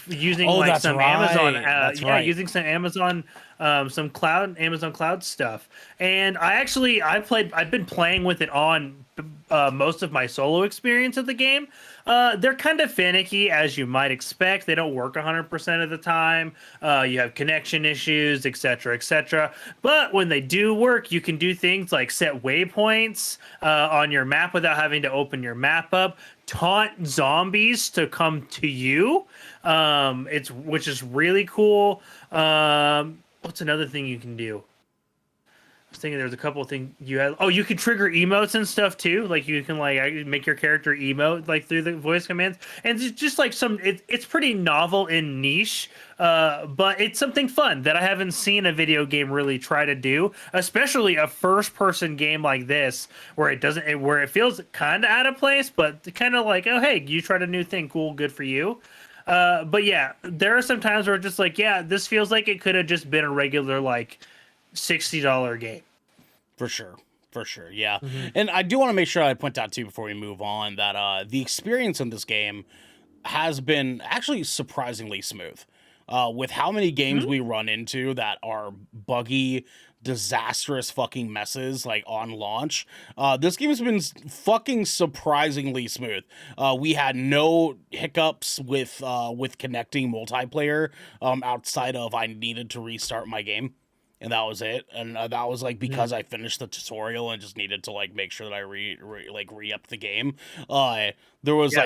using some Amazon, using some Amazon, some Amazon Cloud stuff. And I've been playing with it on most of my solo experience of the game. They're kind of finicky, as you might expect. They don't work 100% of the time. You have connection issues, etc., etc. But when they do work, you can do things like set waypoints on your map without having to open your map up, taunt zombies to come to you, which is really cool. What's another thing you can do? I was thinking there's a couple of things you have. Oh, you can trigger emotes and stuff too. Like you can make your character emote like through the voice commands, and it's just like it's pretty novel and niche, but it's something fun that I haven't seen a video game really try to do, especially a first-person game like this where it feels kind of out of place, but kind of like, oh hey, you tried a new thing, cool, good for you. But yeah, there are some times where it's just like, yeah, this feels like it could have just been a regular like $60 game. For sure, yeah. Mm-hmm. And I do want to make sure I point out too before we move on that the experience in this game has been actually surprisingly smooth. With how many games we run into that are buggy, disastrous fucking messes like on launch, this game has been fucking surprisingly smooth. We had no hiccups with connecting multiplayer outside of I needed to restart my game. And that was it. And that was like because I finished the tutorial and just needed to like make sure that I re-up the game. There was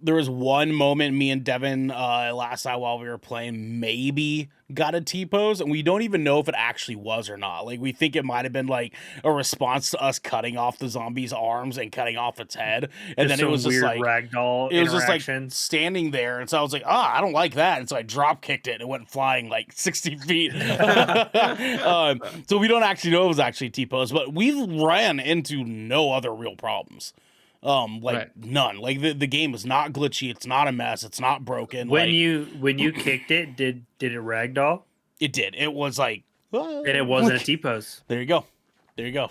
there was one moment me and Devin last night while we were playing maybe got a T-pose, and we don't even know if it actually was or not. Like we think it might have been like a response to us cutting off the zombie's arms and cutting off its head, and then it was just like ragdoll. It was just like standing there, and so I was like, I don't like that, and so I drop kicked it and it went flying like 60 feet. So we don't actually know it was actually T-pose, but we ran into no other real problems. None. Like the game is not glitchy, it's not a mess, it's not broken. When you kicked it, did it ragdoll? It did. It was like and it wasn't a T-pose. There you go.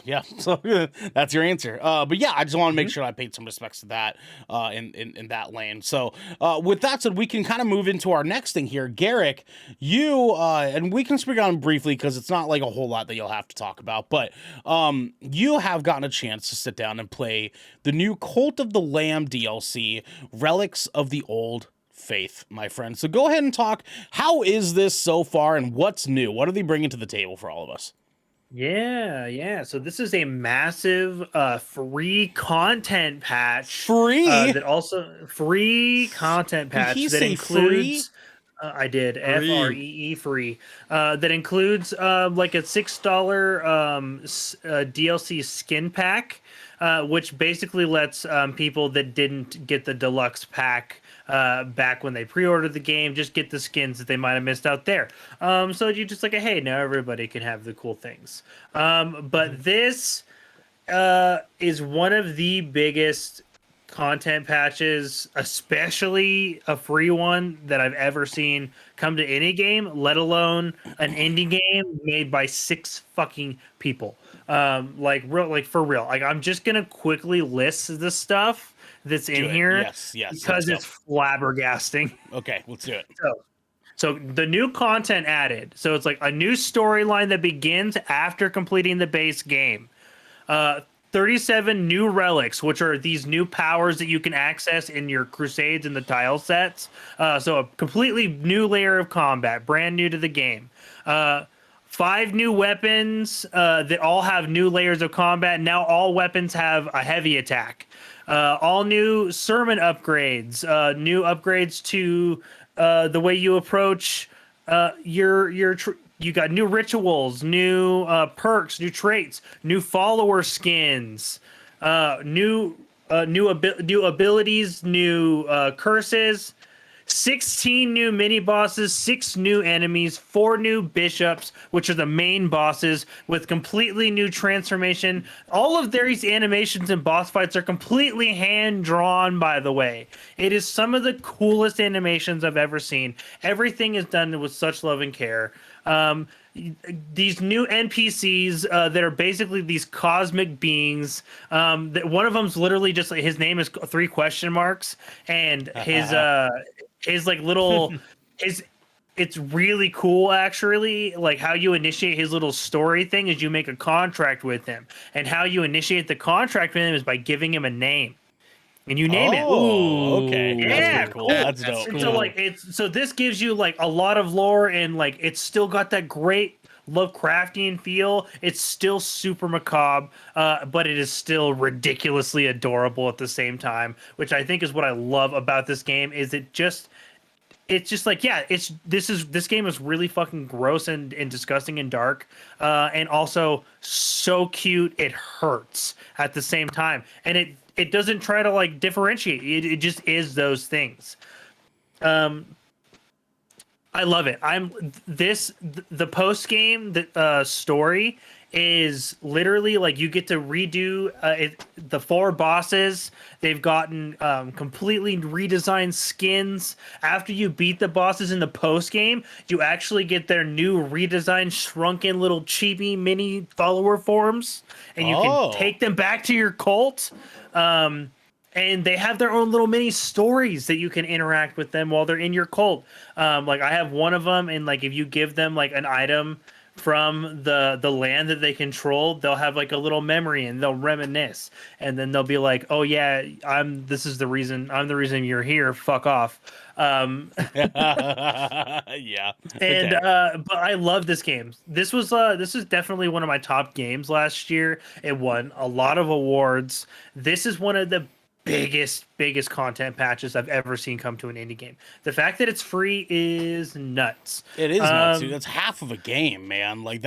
Yeah. So that's your answer. But yeah, I just want to make sure I paid some respects to that in that lane. So with that said, we can kind of move into our next thing here. Garrick, you and we can speak on briefly because it's not like a whole lot that you'll have to talk about, but you have gotten a chance to sit down and play the new Cult of the Lamb DLC, Relics of the Old Faith, my friend. So go ahead and talk. How is this so far and what's new? What are they bringing to the table for all of us? Yeah. So this is a massive free content patch. Free? That also free content Did patch he that say free? includes. I did Free. FREE free. That includes like a $6 DLC skin pack, which basically lets people that didn't get the deluxe pack back when they pre-ordered the game just get the skins that they might have missed out there. So you just like, hey, now everybody can have the cool things. But this is one of the biggest content patches, especially a free one that I've ever seen come to any game, let alone an indie game made by 6 fucking people. Like real, like for real. Like I'm just gonna quickly list the stuff that's Do in it. here Yes, let's because go. it's flabbergasting. Okay, let's do it. So the new content added. So it's like a new storyline that begins after completing the base game. Uh, 37 new relics, which are these new powers that you can access in your crusades and the tile sets. So a completely new layer of combat, brand new to the game. 5 new weapons that all have new layers of combat. Now all weapons have a heavy attack. All new sermon upgrades. New upgrades to the way you approach you got new rituals, new perks, new traits, new follower skins, new abilities, new curses, 16 new mini bosses, 6 new enemies, 4 new bishops, which are the main bosses with completely new transformation. All of these animations and boss fights are completely hand drawn, by the way. It is some of the coolest animations I've ever seen. Everything is done with such love and care. These new NPCs that are basically these cosmic beings. That one of them's literally just like his name is 3 question marks, and his like little his it's really cool actually, like how you initiate his little story thing is you make a contract with him, and how you initiate the contract with him is by giving him a name, and you name it. Oh, okay. That's Yeah, pretty cool. cool. That's That's dope. And so cool. like so this gives you like a lot of lore, and like it's still got that great Lovecraftian feel. It's still super macabre, but it is still ridiculously adorable at the same time, which I think is what I love about this game. Is it's just like, yeah, this game is really fucking gross and disgusting and dark, and also so cute it hurts at the same time, and it doesn't try to like differentiate. It just is those things. I love it. The post game story is literally like you get to redo the 4 bosses. They've gotten completely redesigned skins. After you beat the bosses in the post game, you actually get their new redesigned, shrunken little chibi mini follower forms, and you can Oh. take them back to your cult. And they have their own little mini stories that you can interact with them while they're in your cult. Like I have one of them, and like if you give them like an item from the land that they control, they'll have like a little memory and they'll reminisce, and then they'll be like, "Oh yeah, I'm the reason you're here. Fuck off." Yeah. And Okay. but I love this game. This is definitely one of my top games last year. It won a lot of awards. This is one of the biggest content patches I've ever seen come to an indie game. The fact that it's free is nuts. It is nuts, dude. That's half of a game, man. Like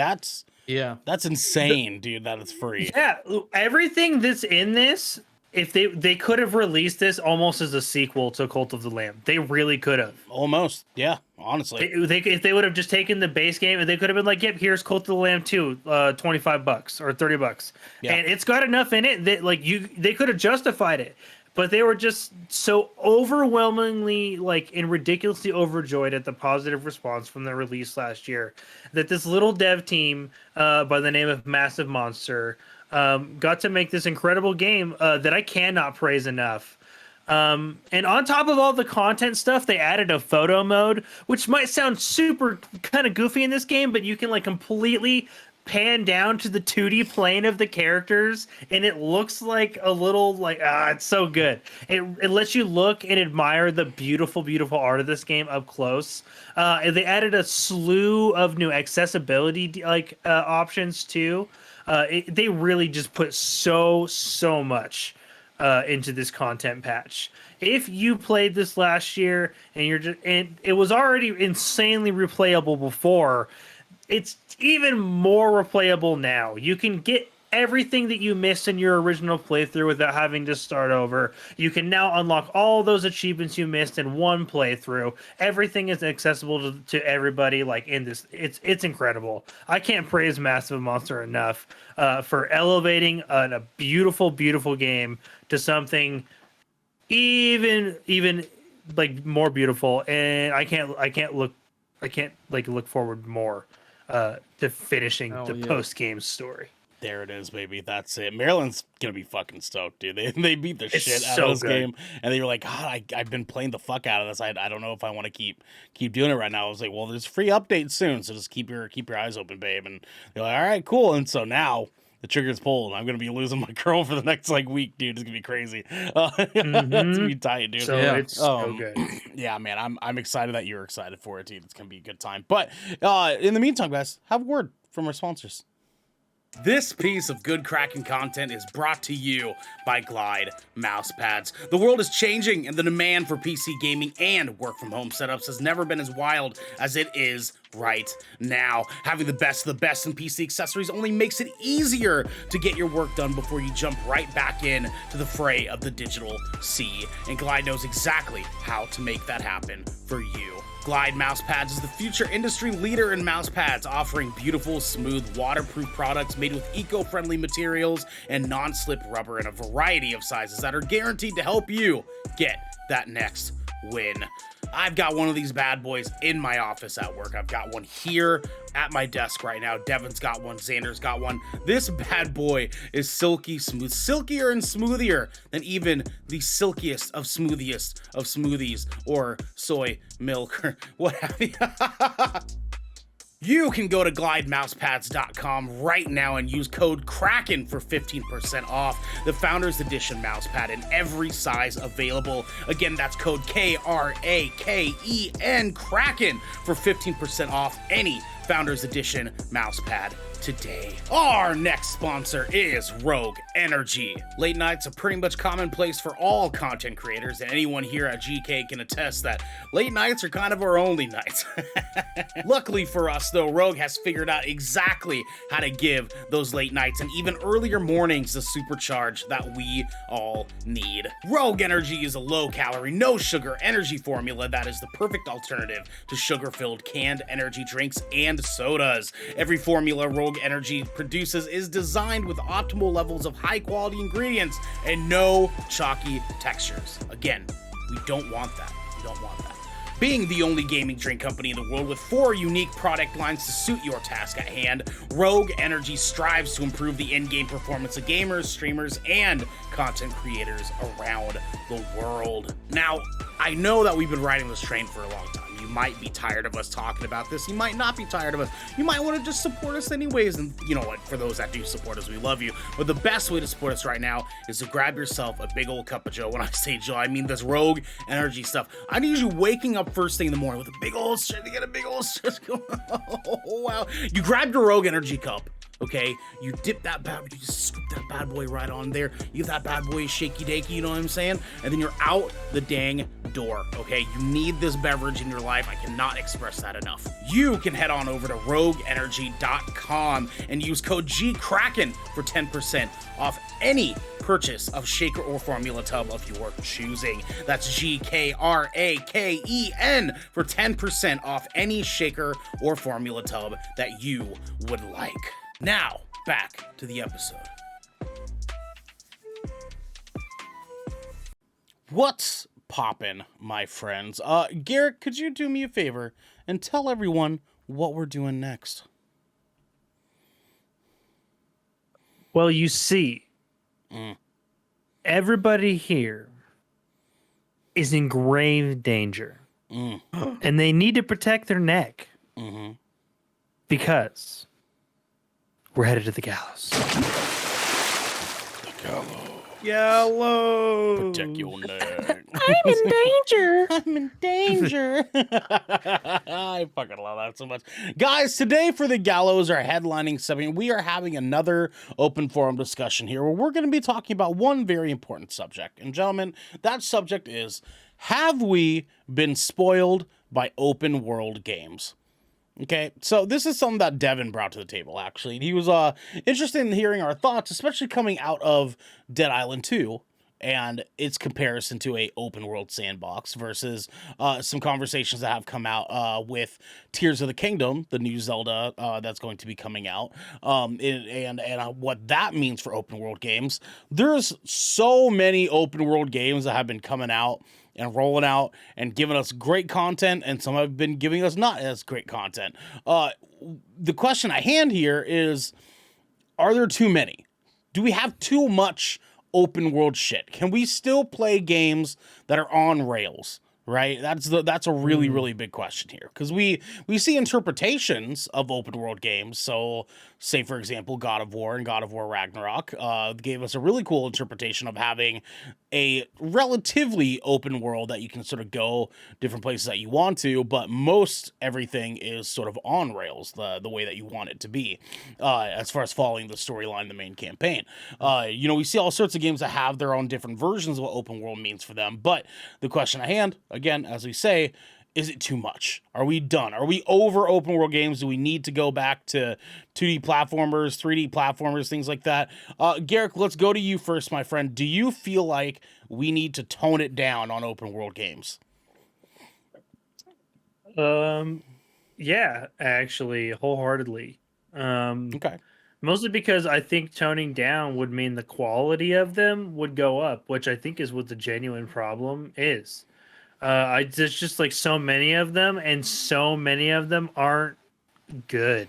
Yeah. that's insane, dude, that it's free. Yeah, everything that's in this, if they could have released this almost as a sequel to Cult of the Lamb. They really could have. Almost. Yeah, honestly. If they would have just taken the base game, they could have been like, "Yep, here's Cult of the Lamb 2, $25 or $30." Yeah. And it's got enough in it that like they could have justified it. But they were just so overwhelmingly like and ridiculously overjoyed at the positive response from the release last year that this little dev team by the name of Massive Monster got to make this incredible game that I cannot praise enough. And on top of all the content stuff, they added a photo mode, which might sound super kind of goofy in this game, but you can like completely pan down to the 2D plane of the characters, and it looks like a little it's so good. It lets you look and admire the beautiful, beautiful art of this game up close. And they added a slew of new accessibility options too. They really just put so much into this content patch. If you played this last year and it was already insanely replayable before, it's even more replayable now. You can get everything that you missed in your original playthrough without having to start over. You can now unlock all those achievements you missed in one playthrough. Everything is accessible to everybody. Like in this, it's incredible. I can't praise Massive Monster enough for elevating a beautiful, beautiful game to something even like more beautiful. And I can't look forward more to finishing the post game story. There it is, baby. That's it. Maryland's gonna be fucking stoked, dude. They beat the shit out so of this good. game, and they were like, God, I've been playing the fuck out of this. I don't know if I want to keep doing it right now. I was like, well, there's free updates soon, so just keep your eyes open, babe. And they're like, all right, cool. And so now the trigger's pulled. I'm gonna be losing my girl for the next week, dude. It's gonna be crazy. It's gonna be tight, dude. So it's so good. Yeah, man. I'm excited that you're excited for it, dude. It's gonna be a good time. But in the meantime, guys, have a word from our sponsors. This piece of good Kraken content is brought to you by Glide Mousepads. The world is changing, and the demand for PC gaming and work from home setups has never been as wild as it is right now. Having the best of the best in PC accessories only makes it easier to get your work done before you jump right back in to the fray of the digital sea. And Glide knows exactly how to make that happen for you. Glide Mousepads is the future industry leader in mousepads, offering beautiful, smooth, waterproof products made with eco-friendly materials and non-slip rubber in a variety of sizes that are guaranteed to help you get that next win. I've got one of these bad boys in my office at work. I've got one here at my desk right now. Devin's got one. Xander's got one. This bad boy is silky smooth, silkier and smoothier than even the silkiest of smoothies or soy milk or what have you. You can go to glidemousepads.com right now and use code Kraken for 15% off the Founders Edition mousepad in every size available. Again, that's code KRAKEN Kraken for 15% off any Founders Edition mousepad today. Our next sponsor is Rogue Energy. Late nights are pretty much commonplace for all content creators, and anyone here at GK can attest that late nights are kind of our only nights. Luckily for us, though, Rogue has figured out exactly how to give those late nights and even earlier mornings the supercharge that we all need. Rogue Energy is a low-calorie, no-sugar energy formula that is the perfect alternative to sugar-filled canned energy drinks and sodas. Every formula Rogue Energy produces is designed with optimal levels of high-quality ingredients and no chalky textures. Again, we don't want that. We don't want that. Being the only gaming drink company in the world with 4 unique product lines to suit your task at hand, Rogue Energy strives to improve the in-game performance of gamers, streamers, and content creators around the world. Now, I know that we've been riding this train for a long time. You might be tired of us talking about this. You might not be tired of us. You might want to just support us anyways. And you know what? For those that do support us, we love you. But the best way to support us right now is to grab yourself a big old cup of Joe. When I say Joe, I mean this Rogue Energy stuff. I'm usually waking up first thing in the morning with a big old shit to get a big old shit going. Oh, wow. You grab your Rogue Energy cup. Okay, you dip that bad, you just scoop that bad boy right on there. You give that bad boy a shaky dakey, you know what I'm saying? And then you're out the dang door, okay? You need this beverage in your life. I cannot express that enough. You can head on over to rogueenergy.com and use code GKRAKEN for 10% off any purchase of shaker or formula tub of your choosing. That's GKRAKEN for 10% off any shaker or formula tub that you would like. Now, back to the episode. What's poppin', my friends? Garrett, could you do me a favor and tell everyone what we're doing next? Well, you see, everybody here is in grave danger. And they need to protect their neck. Because We're headed to the gallows. The gallows. Yellow. Protect your neck. I'm in danger. I'm in danger. I fucking love that so much. Guys, today for the gallows, our headlining segment, we are having another open forum discussion here where we're going to be talking about one very important subject. And gentlemen, that subject is, have we been spoiled by open world games? Okay, so this is something that Devin brought to the table, actually. He was interested in hearing our thoughts, especially coming out of Dead Island 2 and its comparison to a open world sandbox versus some conversations that have come out with Tears of the Kingdom, the new Zelda that's going to be coming out, and what that means for open world games. There's so many open world games that have been coming out and rolling out and giving us great content, and some have been giving us not as great content. The question at hand here is, are there too many? Do we have too much open world shit? Can we still play games that are on rails? Right? That's a really, really big question here. Because we see interpretations of open world games. So, say, for example, God of War and God of War Ragnarok gave us a really cool interpretation of having a relatively open world that you can sort of go different places that you want to, but most everything is sort of on rails, the way that you want it to be, as far as following the storyline, the main campaign. We see all sorts of games that have their own different versions of what open world means for them, but the question at hand, again, as we say, is it too much? Are we done? Are we over open world games? Do we need to go back to 2D platformers, 3D platformers, things like that? Garrick, let's go to you first, my friend. Do you feel like we need to tone it down on open world games? Yeah, actually, wholeheartedly. Okay. Mostly because I think toning down would mean the quality of them would go up, which I think is what the genuine problem is. There's just like so many of them, and so many of them aren't good.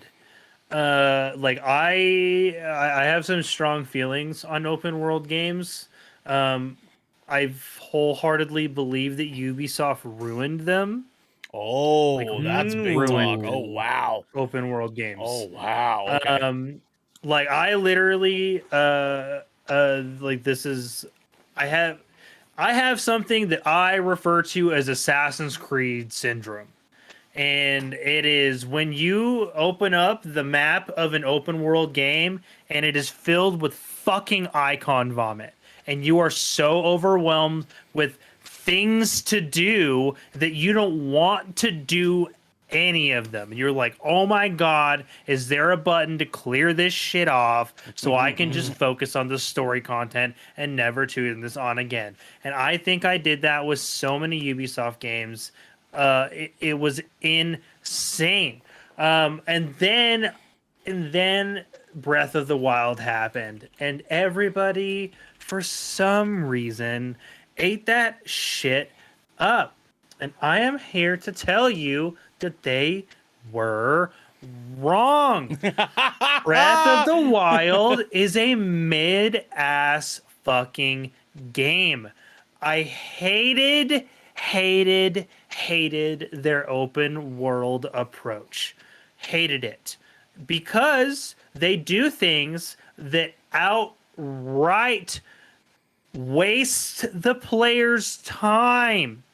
I have some strong feelings on open world games. I've wholeheartedly believed that Ubisoft ruined them. Oh, that's big ruined talk. Oh, wow. Open world games. Oh, wow. Okay. I literally this is I have something that I refer to as Assassin's Creed syndrome. And it is when you open up the map of an open world game and it is filled with fucking icon vomit. And you are so overwhelmed with things to do that you don't want to do any of them. And you're like, oh my God, is there a button to clear this shit off so I can just focus on the story content and never tune this on again? And I think I did that with so many Ubisoft games. It was insane. And then Breath of the Wild happened, and everybody, for some reason, ate that shit up. And I am here to tell you that they were wrong. Breath of the Wild is a mid-ass fucking game. I hated their open world approach. Hated it. Because they do things that outright waste the player's time.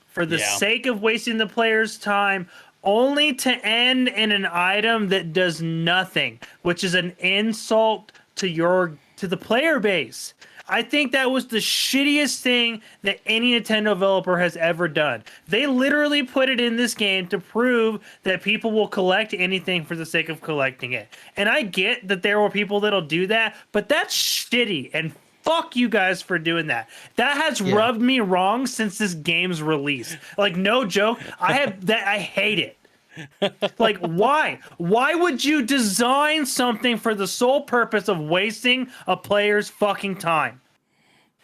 For the sake of wasting the player's time, only to end in an item that does nothing, which is an insult to the player base. I think that was the shittiest thing that any Nintendo developer has ever done. They literally put it in this game to prove that people will collect anything for the sake of collecting it. And I get that there were people that'll do that, but that's shitty, and fuck you guys for doing that. That has rubbed me wrong since this game's release. Like, no joke, I hate it. Like, why? Why would you design something for the sole purpose of wasting a player's fucking time?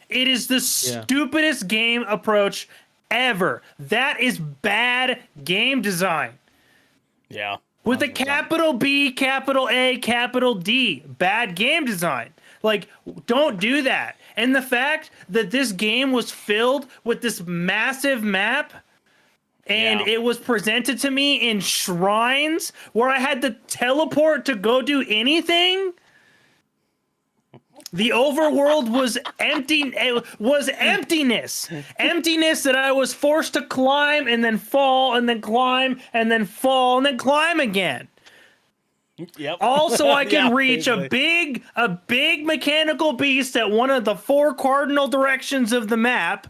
It is the stupidest game approach ever. That is bad game design. Yeah. With a capital B, capital A, capital D. Bad game design. Like, don't do that. And the fact that this game was filled with this massive map, And Yeah. it was presented to me in shrines where I had to teleport to go do anything. The overworld was empty. It was emptiness. Emptiness that I was forced to climb and then fall and then climb and then fall and then climb again. Yep. Also, I can Yeah, reach basically. a big mechanical beast at one of the 4 cardinal directions of the map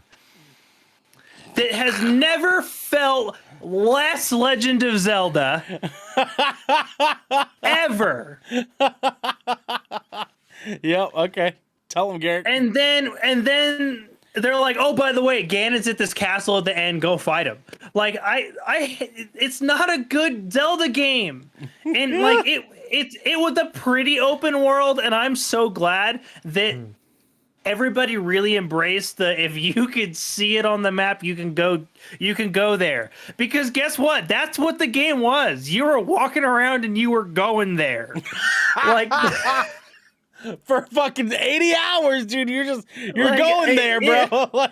that has never felt less Legend of Zelda ever. Yep. Okay. Tell him, Garrett. And then they're like, "Oh, by the way, Ganon's at this castle at the end. Go fight him." Like it's not a good Zelda game, and like it was a pretty open world, and I'm so glad that everybody really embraced the if you could see it on the map, you can go there. Because guess what? That's what the game was. You were walking around and you were going there, like. For fucking 80 hours, dude. You're Like, going there, bro.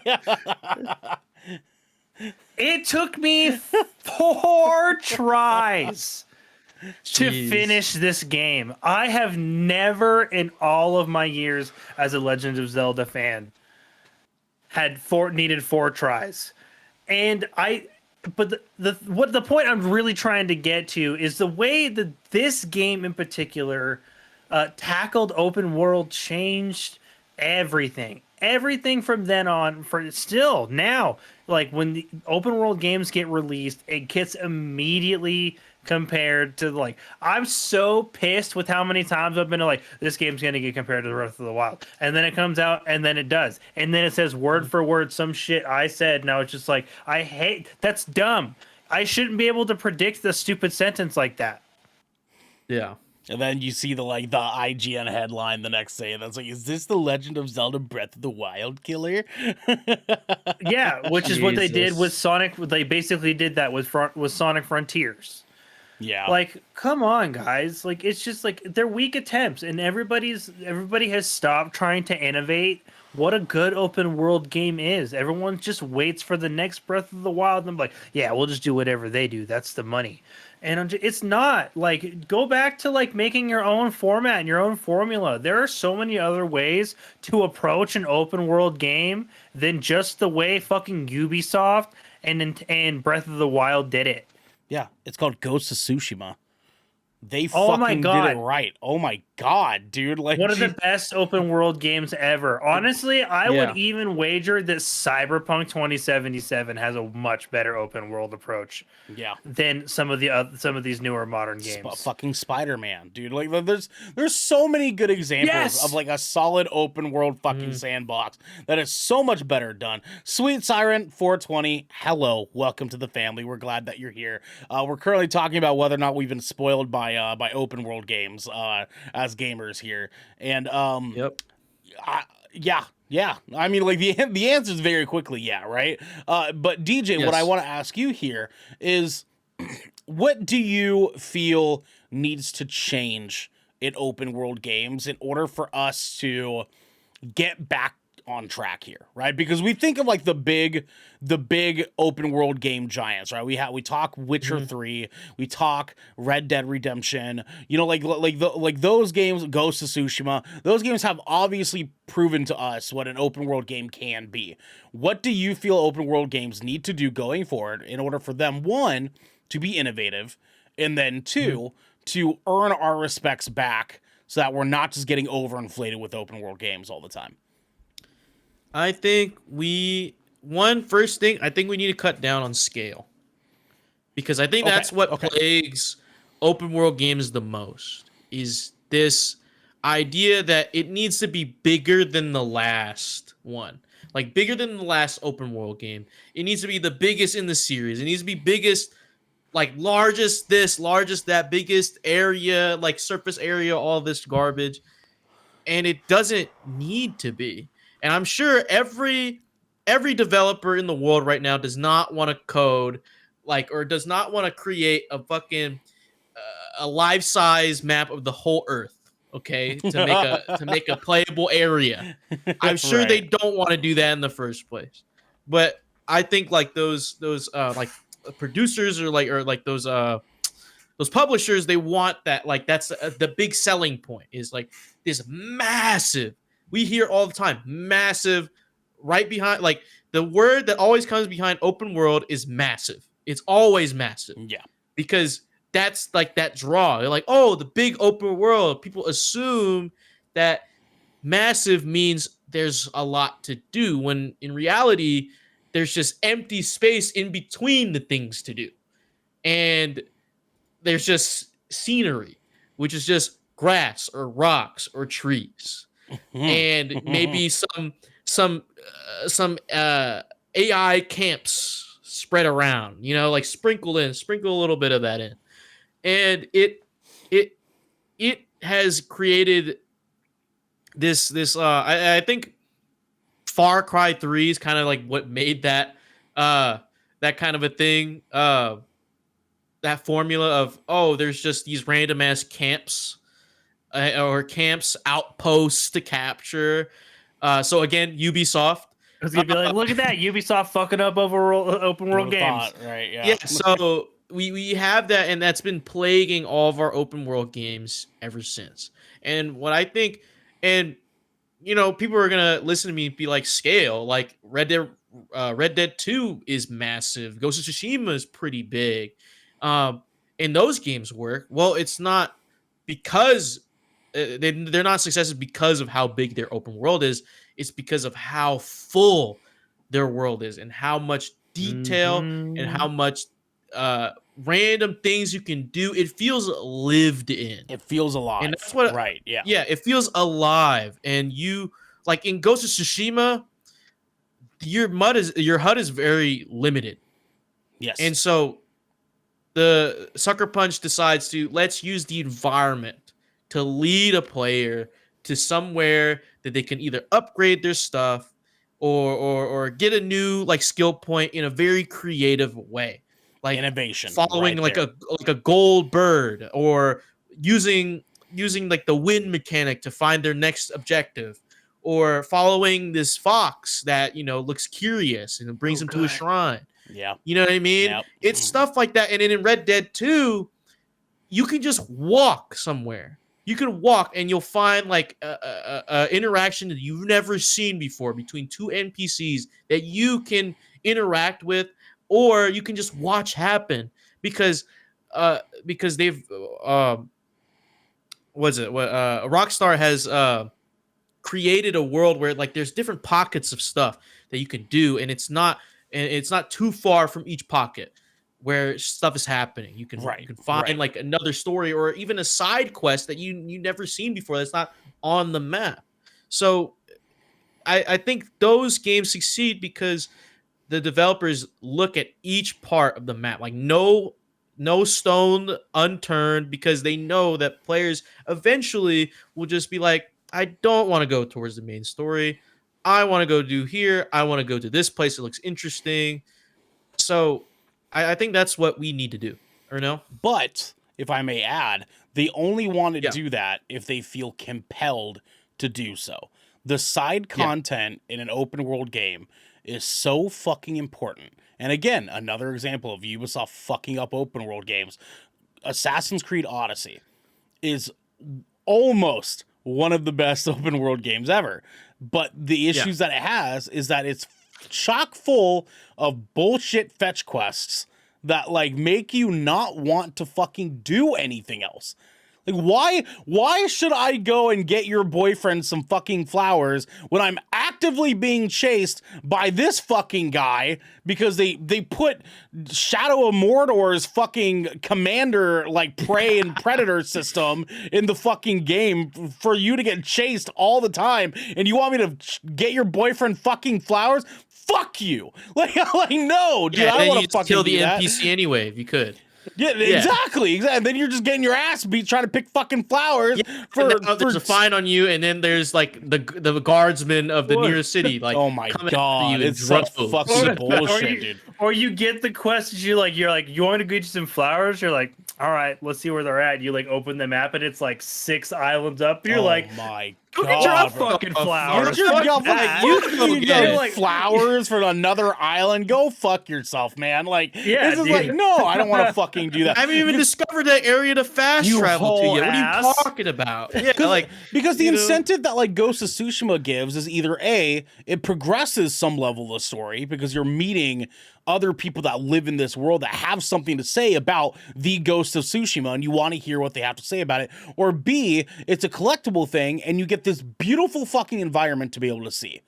It took me 4 tries to Jeez. finish this game. I have never in all of my years as a Legend of Zelda fan needed 4 tries. And but the point I'm really trying to get to is the way that this game in particular tackled open world changed everything. Everything from then on, for still now, like when the open world games get released, it gets immediately compared to like. I'm so pissed with how many times I've been like, this game's gonna get compared to the Breath of the Wild, and then it comes out, and then it does, and then it says word for word some shit I said. Now it's just like I hate. That's dumb. I shouldn't be able to predict the stupid sentence like that. Yeah. And then you see the IGN headline the next day, and that's like, "Is this the Legend of Zelda Breath of the Wild killer?" Yeah, which is what they did Jesus. with Sonic. They basically did that with Sonic Frontiers. Yeah. Like, come on, guys! Like, it's just like they're weak attempts, and everybody has stopped trying to innovate what a good open world game is. Everyone just waits for the next Breath of the Wild, and I'm like, yeah, we'll just do whatever they do. That's the money. And it's not like go back to like making your own format and your own formula. There are so many other ways to approach an open world game than just the way fucking Ubisoft and Breath of the Wild did it. Yeah. It's called Ghost of Tsushima. They Oh my fucking did God. it right. Oh my God, dude. Like, One of the best open world games ever. Honestly, I Yeah. would even wager that Cyberpunk 2077 has a much better open world approach yeah. than some of these newer modern games. Fucking Spider-Man, dude. Like, there's so many good examples Yes! of like a solid open world fucking sandbox that is so much better done. Sweet Siren 420, hello, welcome to the family. We're glad that you're here. We're currently talking about whether or not we've been spoiled by open world games as gamers here, and Yep. yeah. I mean, like the answer is very quickly, yeah, right. But DJ, what Yes. I want to ask you here is, what do you feel needs to change in open world games in order for us to get back on track here, right? Because we think of like the big open world game giants, right? We talk Witcher 3, we talk Red Dead Redemption, like those games, Ghost of Tsushima, those games have obviously proven to us what an open world game can be. What do you feel open world games need to do going forward in order for them, one, to be innovative, and then two, to earn our respects back so that we're not just getting overinflated with open world games all the time? I think first thing, I think we need to cut down on scale. Because I think that's what plagues open world games the most, is this idea that it needs to be bigger than the last one. Like bigger than the last open world game. It needs to be the biggest in the series. It needs to be biggest, like largest this, largest that, biggest area, like surface area, all this garbage. And it doesn't need to be. And I'm sure every developer in the world right now does not want to code or does not want to create a fucking a life-size map of the whole Earth, okay, to make a playable area. I'm sure they don't want to do that in the first place. But I think like those like producers or like those publishers, they want that, like that's the big selling point is like this massive, we hear all the time, massive, right behind, like the word that always comes behind open world is massive. It's always massive. Yeah. Because that's like that draw. They're like, oh, the big open world. People assume that massive means there's a lot to do, when in reality, there's just empty space in between the things to do. And there's just scenery, which is just grass or rocks or trees, and maybe some AI camps spread around. Like sprinkle a little bit of that in, and it has created this. I think Far Cry 3 is kind of like what made that that kind of a thing. That formula of, oh, there's just these random ass camps or camps, outposts to capture. So again, Ubisoft. I was gonna be like, look at that, Ubisoft fucking up open world games. Right? Yeah. Yeah. So we have that, and that's been plaguing all of our open world games ever since. And what I think, and people are gonna listen to me and be like, scale, like Red Dead 2 is massive. Ghost of Tsushima is pretty big. And those games work. Well, it's not because they're not successes because of how big their open world is. It's because of how full their world is and how much detail and how much random things you can do. It feels lived in. It feels alive. And that's what, right. Yeah. Yeah, it feels alive. And you, like in Ghost of Tsushima, your HUD is very limited. Yes. And so the Sucker Punch decides to, let's use the environment to lead a player to somewhere that they can either upgrade their stuff or get a new like skill point in a very creative way, like innovation, following right like a gold bird, or using like the wind mechanic to find their next objective, or following this fox that looks curious and brings them to a shrine. Yeah. You know what I mean? Yep. It's stuff like that. And then in Red Dead 2, you can just walk somewhere. You can walk and you'll find like a interaction that you've never seen before between two NPCs that you can interact with, or you can just watch happen because they've Rockstar has created a world where like there's different pockets of stuff that you can do, and it's not too far from each pocket where stuff is happening. You can find like another story or even a side quest that you never seen before that's not on the map. So I think those games succeed because the developers look at each part of the map, like no stone unturned, because they know that players eventually will just be like, I don't want to go towards the main story. I want to go do here. I want to go to this place. It looks interesting. So I think that's what we need to do, or no? But if I may add, they only want to do that if they feel compelled to do so. The side content in an open world game is so fucking important. And again, another example of Ubisoft fucking up open world games. Assassin's Creed Odyssey is almost one of the best open world games ever. But the issues that it has is that it's chock full of bullshit fetch quests that like make you not want to fucking do anything else. Like, why should I go and get your boyfriend some fucking flowers when I'm actively being chased by this fucking guy because they put Shadow of Mordor's fucking commander, like, prey and predator system in the fucking game for you to get chased all the time, and you want me to get your boyfriend fucking flowers? Fuck you. Like no, dude, I don't want to fucking kill the that. NPC anyway if you could. Yeah, exactly. And then you're just getting your ass beat trying to pick fucking flowers. There's a fine on you, and then there's like the guardsmen of the nearest city. Like, oh my god, it's such fucking bullshit, dude. Or you get the quest, you're like, you want to get you some flowers? You're like, all right, let's see where they're at. You like open the map, and it's like 6 islands up. You're like, my Go get your own God, bro. fucking flowers. Get your Fuck fuck that. you get know, it. Like- flowers for another island. Go fuck yourself, man. Like, Yeah, this is dude. like, no, I don't want to fucking do that. I haven't even discovered that area to fast You travel to whole yet. What are you ass. talking about? Yeah, like Because the you know? incentive that like Ghost of Tsushima gives is either A, it progresses some level of the story because you're meeting other people that live in this world that have something to say about the Ghost of Tsushima and you want to hear what they have to say about it, or B, it's a collectible thing and you get this beautiful fucking environment to be able to see.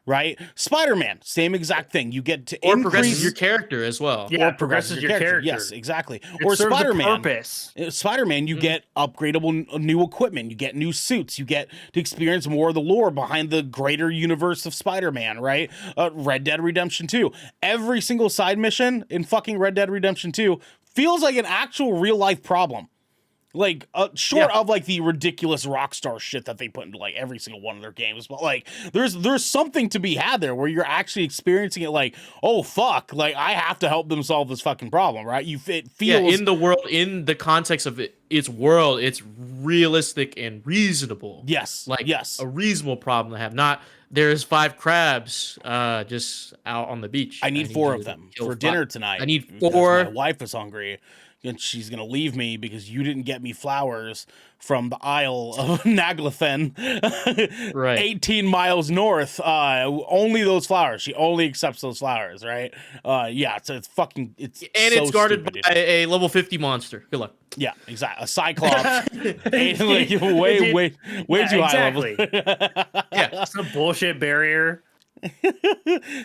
Right? Spider-Man, same exact thing. You get to or increase progresses your character as well. Yeah, or it progresses your character. Yes, exactly. It or serves a Spider-Man. purpose. Spider-Man, you get upgradable new equipment, you get new suits, you get to experience more of the lore behind the greater universe of Spider-Man, right? Red Dead Redemption 2. Every single side mission in fucking Red Dead Redemption 2 feels like an actual real-life problem. Like, short of like the ridiculous Rockstar shit that they put into like every single one of their games, but like there's something to be had there where you're actually experiencing it. Like, oh fuck, like I have to help them solve this fucking problem, right? It feels in the world, in the context of its world, it's realistic and reasonable. yes, like yes, a reasonable problem to have. Not there's 5 crabs just out on the beach. I need 4 of them for dinner tonight. I need because 4. My wife is hungry. And she's gonna leave me because you didn't get me flowers from the Isle of Naglathen, Right. 18 miles north. Only those flowers. She only accepts those flowers, right? Yeah. So it's fucking. It's And so it's guarded stupid, by a level 50 monster. Good luck. yeah, exactly. A Cyclops, like, way too high level. Yeah. It's a bullshit barrier.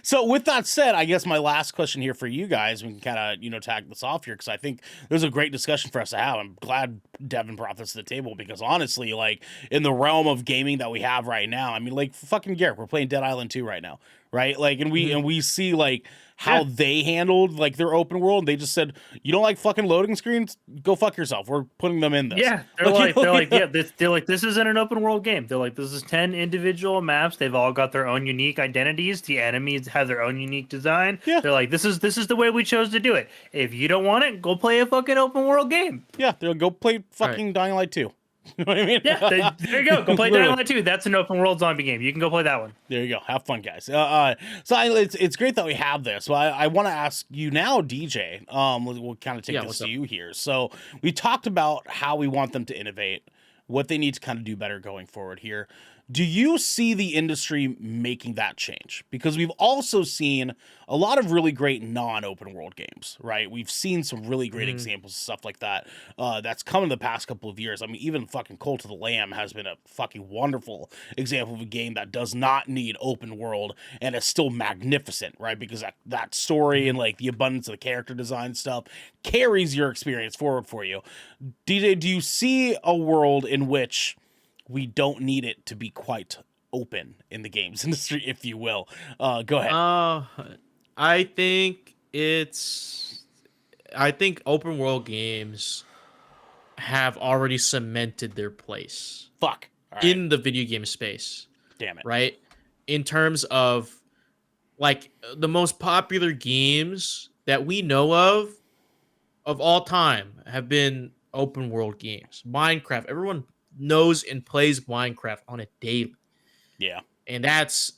So with that said, I guess my last question here for you guys, we can kind of, tag this off here because I think there's a great discussion for us to have. I'm glad Devin brought this to the table because honestly, like in the realm of gaming that we have right now, I mean, like fucking Garrett, we're playing Dead Island 2 right now, right? Like, and we see like how they handled like their open world. They just said, you don't like fucking loading screens? Go fuck yourself. We're putting them in this. Yeah, they're like, this isn't an open world game. They're like, this is 10 individual maps. They've all got their own unique identities. The enemies have their own unique design. Yeah. They're like, this is the way we chose to do it. If you don't want it, go play a fucking open world game. Yeah, they'll go play fucking Dying Light 2. You know what I mean? Yeah, there you go. Go play Dying Light 2. That's an open world zombie game. You can go play that one. There you go. Have fun, guys. It's great that we have this. Well, I want to ask you now, DJ. We'll kind of take this to you here. So we talked about how we want them to innovate, what they need to kind of do better going forward here. Do you see the industry making that change? Because we've also seen a lot of really great non-open world games, right? We've seen some really great examples of stuff like that that's come in the past couple of years. I mean, even fucking Cult of the Lamb has been a fucking wonderful example of a game that does not need open world and is still magnificent, right? Because that story and like the abundance of the character design stuff carries your experience forward for you. DJ, do you see a world in which we don't need it to be quite open in the games industry, if you will? Go ahead. I think open world games have already cemented their place Fuck. All right. in the video game space. Damn it. Right? In terms of like the most popular games that we know of all time have been open world games. Minecraft, everyone knows and plays Minecraft on a daily. Yeah. And that's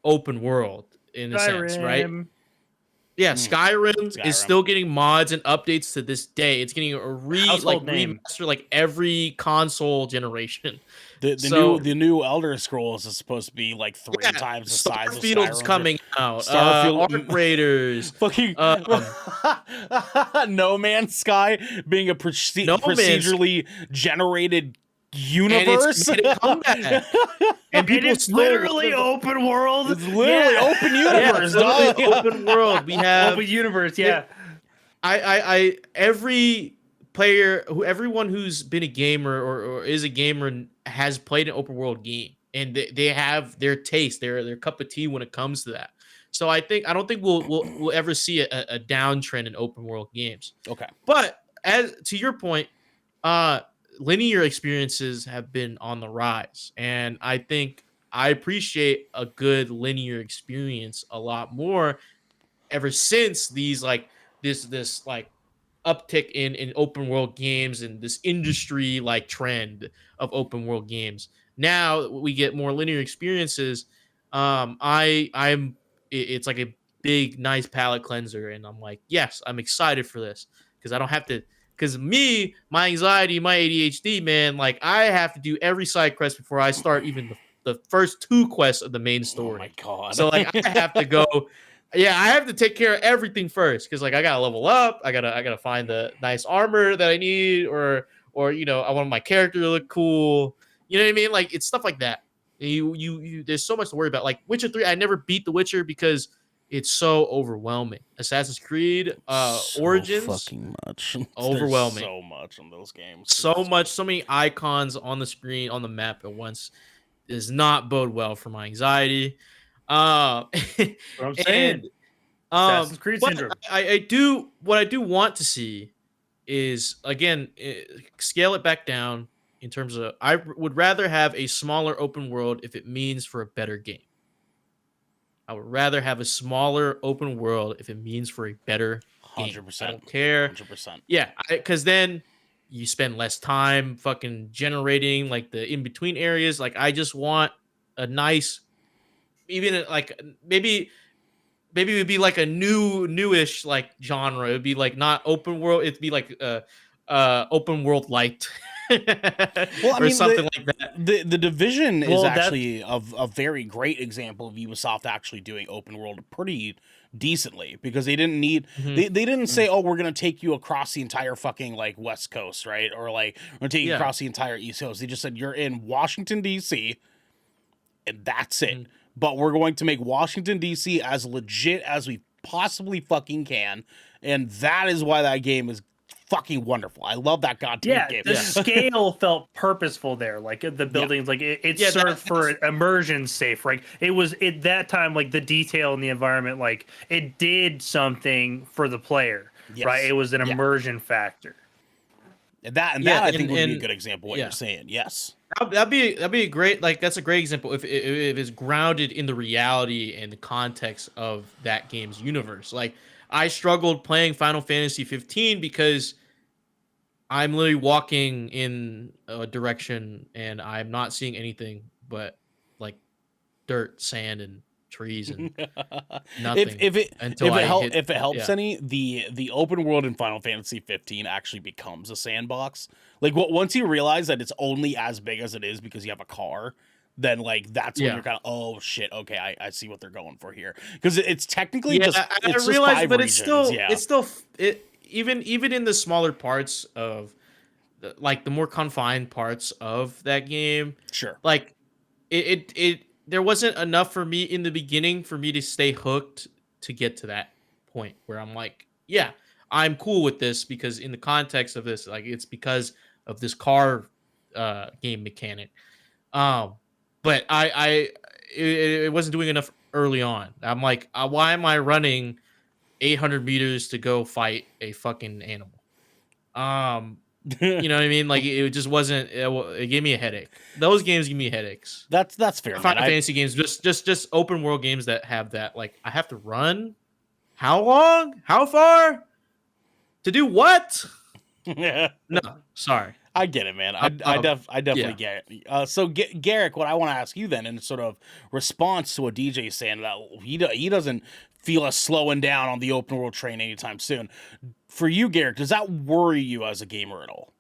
open world in a sense, right? Yeah, Skyrim is still getting mods and updates to this day. It's getting a remaster like every console generation. The new Elder Scrolls is supposed to be like 3 times the size of Skyrim. Starfield's coming out. Starfield, Arc Raiders. Fucking No Man's Sky being a procedurally generated universe. And it's made a comeback. And it's literally open world. It's literally open universe. Open world. We have open universe. Yeah. I every player everyone who's been a gamer or is a gamer has played an open world game, and they have their taste, their cup of tea when it comes to that. So I don't think we'll ever see a downtrend in open world games. Okay. But as to your point, linear experiences have been on the rise, and I think I appreciate a good linear experience a lot more ever since these like this like uptick in open world games and this industry like trend of open world games. now we get more linear experiences. It's like a big, nice palate cleanser, and I'm like, yes, I'm excited for this because I don't have to. Because my anxiety, my ADHD, man, like I have to do every side quest before I start even the first two quests of the main Oh my story. god. So like I have to go, yeah, I have to take care of everything first because like I gotta level up, I gotta find the nice armor that I need, or I want my character to look cool. You know what I mean? Like it's stuff like that. You there's so much to worry about. Like Witcher 3, I never beat The Witcher because it's so overwhelming. Assassin's Creed So Origins, fucking much. There's overwhelming. so much in those games. So much, so many icons on the screen, on the map at once does not bode well for my anxiety. What I'm saying. And Assassin's Creed what syndrome. I do what I do want to see is again scale it back down in terms of I would rather have a smaller open world if it means for a better game. I would rather have a smaller open world if it means for a better game. 100%. I don't care. 100%. Yeah, because then you spend less time fucking generating like the in between areas. Like I just want a nice, even like maybe it would be like a newish like genre. It would be like not open world. It'd be like open world light. Well, I or mean, something like that. The Division is Well, actually a very great example of Ubisoft actually doing open world pretty decently because they didn't need they didn't say, oh, we're gonna take you across the entire fucking like West Coast, right? Or like we're gonna take you across the entire East Coast. They just said you're in Washington, DC, and that's it. But we're going to make Washington, DC as legit as we possibly fucking can. And that is why that game is fucking wonderful. I love that goddamn game. The scale felt purposeful there. Like the buildings, like it served for immersion safe. Right? It was at that time, like the detail in the environment, like it did something for the player. Right? It was an immersion factor. And that I think would be a good example of what you're saying. Yes. That'd be a great, like that's a great example if it's grounded in the reality and the context of that game's universe. Like I struggled playing Final Fantasy 15 because I'm literally walking in a direction and I'm not seeing anything but like dirt, sand, and trees and nothing. If it helps any, the open world in Final Fantasy 15 actually becomes a sandbox. Like once you realize that it's only as big as it is because you have a car, then like that's when you're kind of, oh shit, okay, I see what they're going for here, because it's technically just it's realize, just 5 but regions. it's still even in the smaller parts of like the more confined parts of that game. Sure, like it there wasn't enough for me in the beginning for me to stay hooked to get to that point where I'm like, yeah, I'm cool with this because in the context of this, like it's because of this car game mechanic. But it wasn't doing enough early on. I'm like, why am I running 800 meters to go fight a fucking animal? You know what I mean? Like it just wasn't. It gave me a headache. Those games give me headaches. That's fair. Final Fantasy games, just open world games that have that. Like I have to run. How long? How far? To do what? No, sorry. I get it, man. I definitely get it. So, Garrick, what I want to ask you then, in sort of response to what DJ's saying, that he doesn't feel us slowing down on the open world train anytime soon. For you, Garrick, does that worry you as a gamer at all?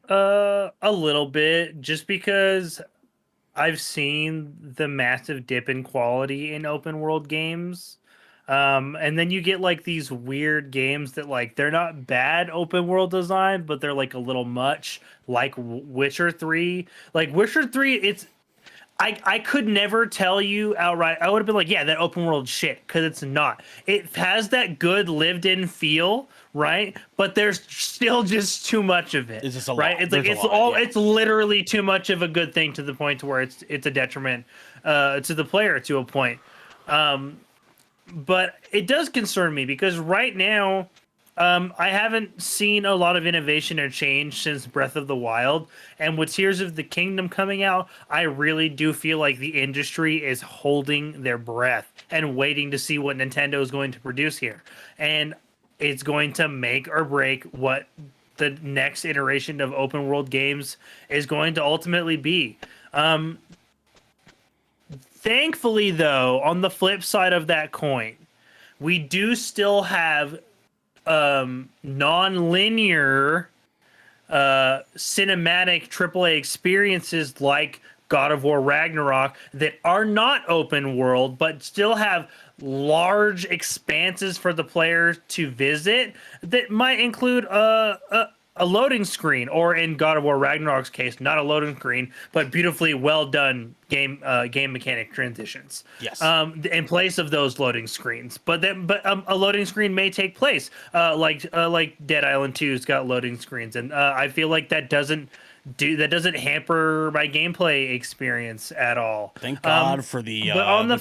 A little bit, just because I've seen the massive dip in quality in open world games. And then you get like these weird games that like they're not bad open world design, but they're like a little much, like Witcher 3. Like Witcher 3, it's I could never tell you outright. I would have been like, yeah, that open world shit, because it's not. It has that good lived in feel, right? But there's still just too much of it. It's just a right? lot. It's like it's literally too much of a good thing to the point to where it's a detriment to the player to a point. But it does concern me because right now, I haven't seen a lot of innovation or change since Breath of the Wild. And with Tears of the Kingdom coming out, I really do feel like the industry is holding their breath and waiting to see what Nintendo is going to produce here. And it's going to make or break what the next iteration of open world games is going to ultimately be. Thankfully, though, on the flip side of that coin, we do still have non-linear cinematic AAA experiences like God of War Ragnarok that are not open world, but still have large expanses for the player to visit that might include a loading screen, or in God of War Ragnarok's case, not a loading screen, but beautifully well done game mechanic transitions. Yes. In place of those loading screens, but a loading screen may take place, like Dead Island 2's got loading screens, and I feel like that doesn't hamper my gameplay experience at all. Thank God for the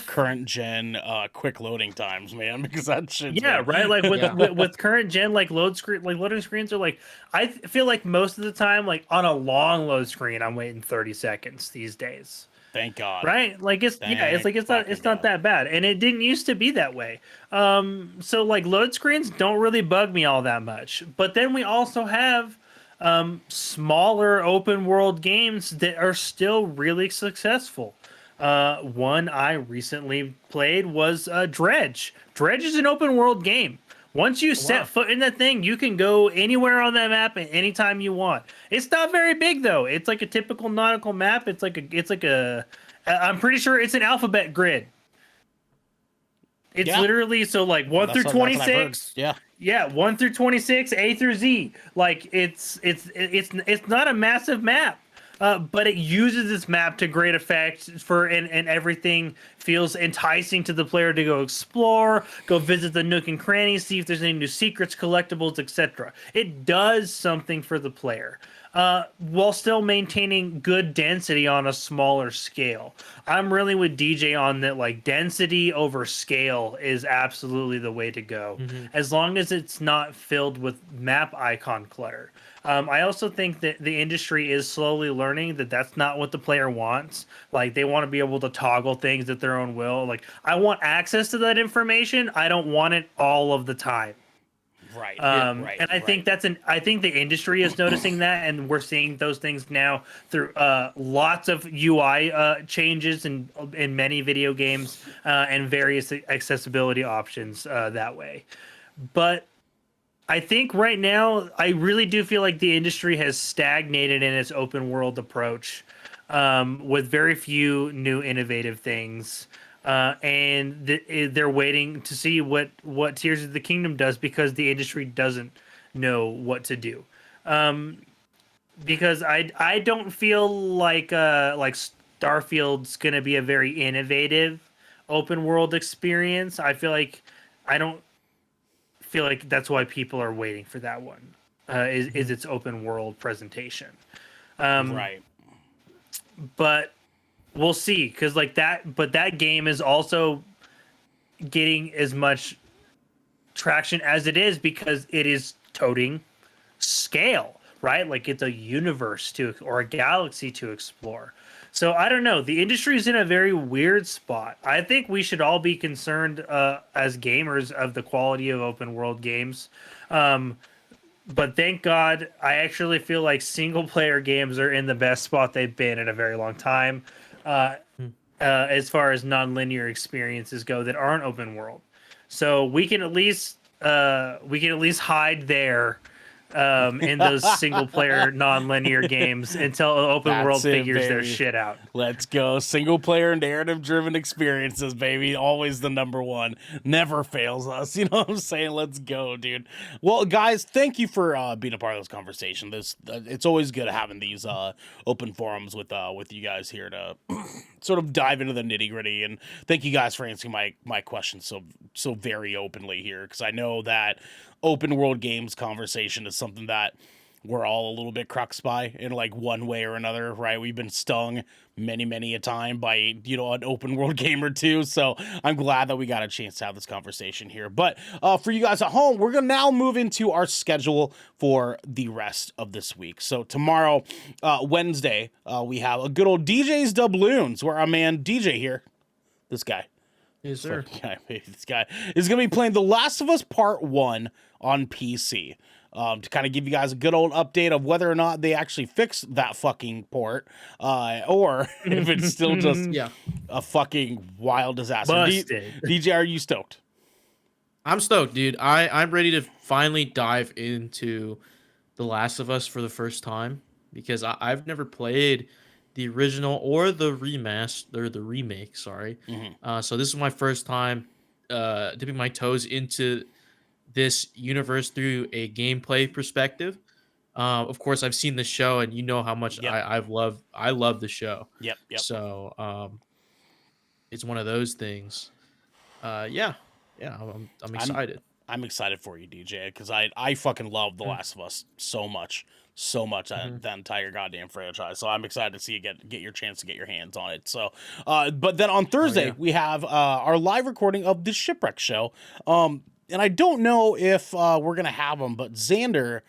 current gen quick loading times, man, because that shit's right. Like with current gen, like loading screens are like, I feel like most of the time, like on a long load screen, I'm waiting 30 seconds these days. Thank God. Right? Like it's not that bad, and it didn't used to be that way. So like load screens don't really bug me all that much. But then we also have smaller open world games that are still really successful. One I recently played was Dredge. Dredge is an open world game. Once you set foot in that thing, you can go anywhere on that map at any time you want. It's not very big though. It's like a typical nautical map. I'm pretty sure it's an alphabet grid. It's literally so like 1 through 26. Yeah, 1 through 26, A through Z. Like it's not a massive map. But it uses this map to great effect and everything feels enticing to the player to go explore, go visit the nook and cranny, see if there's any new secrets, collectibles, etc. It does something for the player, while still maintaining good density on a smaller scale. I'm really with DJ on that, like density over scale is absolutely the way to go, as long as it's not filled with map icon clutter. I also think that the industry is slowly learning that that's not what the player wants. Like they want to be able to toggle things at their own will. Like I want access to that information. I don't want it all of the time. Right. And I think I think the industry is noticing that, and we're seeing those things now through lots of UI changes in many video games and various accessibility options that way. But I think right now, I really do feel like the industry has stagnated in its open world approach, with very few new innovative things. And they're waiting to see what Tears of the Kingdom does, because the industry doesn't know what to do. Because I don't feel like Starfield's going to be a very innovative open world experience. I feel like that's why people are waiting for that one, is its open world presentation. Right. But we'll see, because that game is also getting as much traction as it is because it is toting scale, right? Like it's a universe or a galaxy to explore. So I don't know. The industry is in a very weird spot. I think we should all be concerned as gamers of the quality of open world games. But thank God, I actually feel like single player games are in the best spot they've been in a very long time, as far as non-linear experiences go that aren't open world. So we can at least hide there. In those single player non-linear games until open world figures their shit out. Let's go. Single player narrative driven experiences, baby. Always the number one. Never fails us. You know what I'm saying? Let's go, dude. Well, guys, thank you for being a part of this conversation. It's always good having these open forums with you guys here to sort of dive into the nitty gritty. And thank you guys for answering my questions so very openly here, because I know that open world games conversation is something that we're all a little bit crux by in like one way or another, right? We've been stung many a time by, an open world game or two. So I'm glad that we got a chance to have this conversation here. But for you guys at home, we're going to now move into our schedule for the rest of this week. So tomorrow, Wednesday, we have a good old DJ's Doubloons, where our man DJ here, this guy. Yes, sir. This guy is going to be playing The Last of Us Part 1 on PC. to kind of give you guys a good old update of whether or not they actually fixed that fucking port, or if it's still just a fucking wild disaster. Busted. DJ, are you stoked? I'm stoked, dude. I'm ready to finally dive into The Last of Us for the first time because I've never played the original or the remaster, or the remake. Sorry. So this is my first time dipping my toes into this universe through a gameplay perspective. Of course, I've seen the show, and you know how much I love the show. Yep. So it's one of those things. Yeah, I'm excited. I'm excited for you, DJ, because I fucking love The Last of Us so much that entire goddamn franchise. So I'm excited to see you get your chance to get your hands on it. So, but then on Thursday we have our live recording of the Shipwreck show. And I don't know if we're gonna have them, but Xander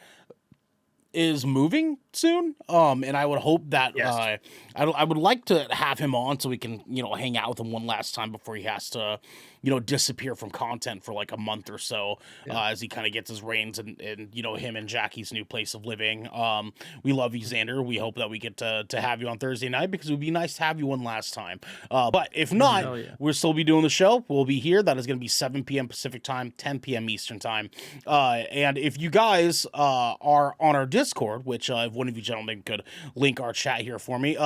is moving soon. And I would hope that I would like to have him on so we can, hang out with him one last time before he has to, disappear from content for like a month or so, as he kind of gets his reins and him and Jackie's new place of living. We love you, Xander. We hope that we get to have you on Thursday night because it would be nice to have you one last time. But if not, we'll still be doing the show. We'll be here. That is going to be 7 p.m. Pacific time, 10 p.m. Eastern time. And if you guys are on our Discord, which if one of you gentlemen could link our chat here for me,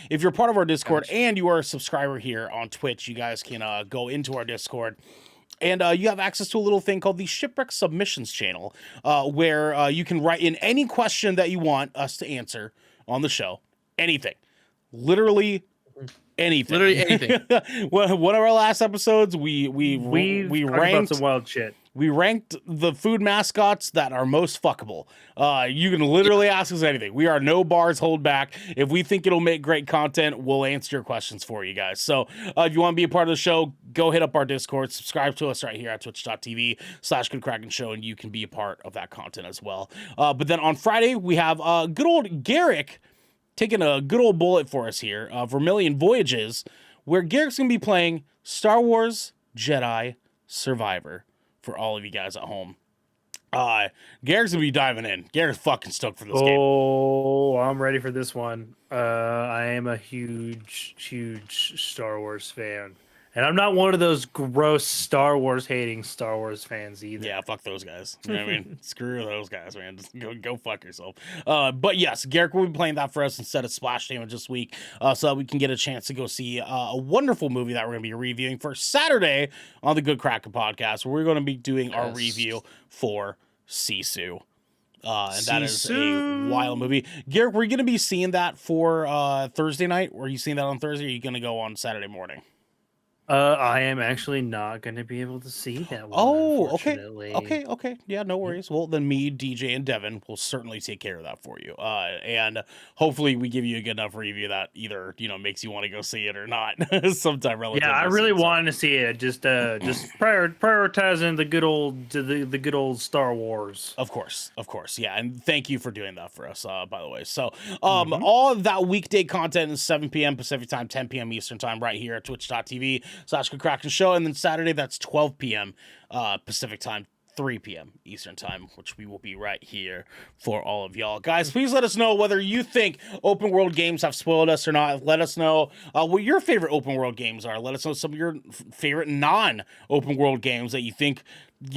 if you're part of our Discord and you are a subscriber here on Twitch, you guys can go into our Discord. And you have access to a little thing called the Shipwreck Submissions channel, where you can write in any question that you want us to answer on the show. Anything. Literally anything. Literally anything. One of our last episodes, we ranked some wild shit. We ranked the food mascots that are most fuckable. You can literally ask us anything. We are no bars hold back. If we think it'll make great content, we'll answer your questions for you guys. So if you want to be a part of the show, go hit up our Discord, subscribe to us right here at twitch.tv/Good Show, and you can be a part of that content as well. But then on Friday, we have good old Garrick taking a good old bullet for us here, Vermilion Voyages, where Garrick's going to be playing Star Wars Jedi Survivor. For all of you guys at home. Garrett's gonna be diving in. Garrett's fucking stoked for this game. Oh, I'm ready for this one. I am a huge Star Wars fan. And I'm not one of those gross Star Wars hating Star Wars fans either. Yeah, fuck those guys. You know what I mean? Screw those guys, man. Just go fuck yourself. But yes, Garrick will be playing that for us instead of Splash Damage this week, so that we can get a chance to go see a wonderful movie that we're going to be reviewing for Saturday on the Good Kraken podcast, where we're going to be doing our review for Sisu. And that is a wild movie. Garrick, we're going to be seeing that for Thursday night. Were you seeing that on Thursday, or are you going to go on Saturday morning? I am actually not going to be able to see that one. Oh, okay. Yeah, no worries. Well, then me, DJ, and Devin will certainly take care of that for you. And hopefully we give you a good enough review that either, makes you want to go see it or not sometime relatively. Yeah, I really wanted to see it. Just prioritizing the good old Star Wars. Of course. Yeah, and thank you for doing that for us, by the way. So, all of that weekday content is 7 p.m. Pacific time, 10 p.m. Eastern time, right here at twitch.tv/Good Kraken Show, and then Saturday that's 12 p.m. Pacific time, 3 p.m. Eastern time, which we will be right here for all of y'all. Guys, please let us know whether you think open world games have spoiled us or not. Let us know what your favorite open world games are. Let us know some of your favorite non-open world games that you think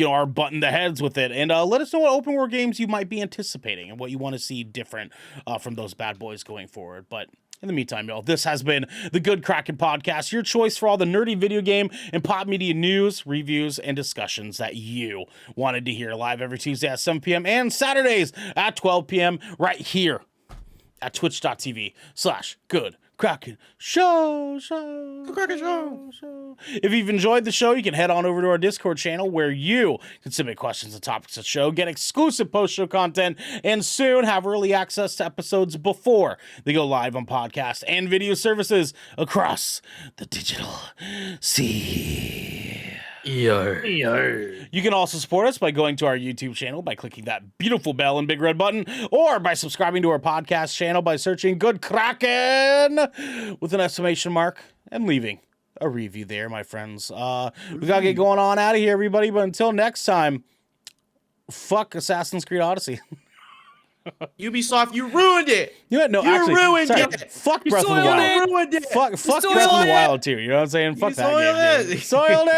are butting the heads with it, and let us know what open world games you might be anticipating and what you want to see different from those bad boys going forward. But in the meantime, y'all, this has been the Good Kraken Podcast, your choice for all the nerdy video game and pop media news, reviews, and discussions that you wanted to hear, live every Tuesday at 7 p.m. and Saturdays at 12 p.m. right here at twitch.tv/Good Kraken Show. If you've enjoyed the show, you can head on over to our Discord channel where you can submit questions and topics of the show, get exclusive post-show content, and soon have early access to episodes before they go live on podcast and video services across the digital sea. You can also support us by going to our YouTube channel by clicking that beautiful bell and big red button, or by subscribing to our podcast channel by searching Good Kraken with an exclamation mark and leaving a review there, my friends. We gotta get going on out of here, everybody, but until next time, fuck Assassin's Creed Odyssey. Ubisoft, you ruined it. You know what? No, You actually, ruined sorry, it. fuck You Breath of the soiled Wild. it. Ruined it. Fuck Breath of soiled the it. Wild too. You know what I'm saying? Fuck that soiled game. it. Dude. Soiled it.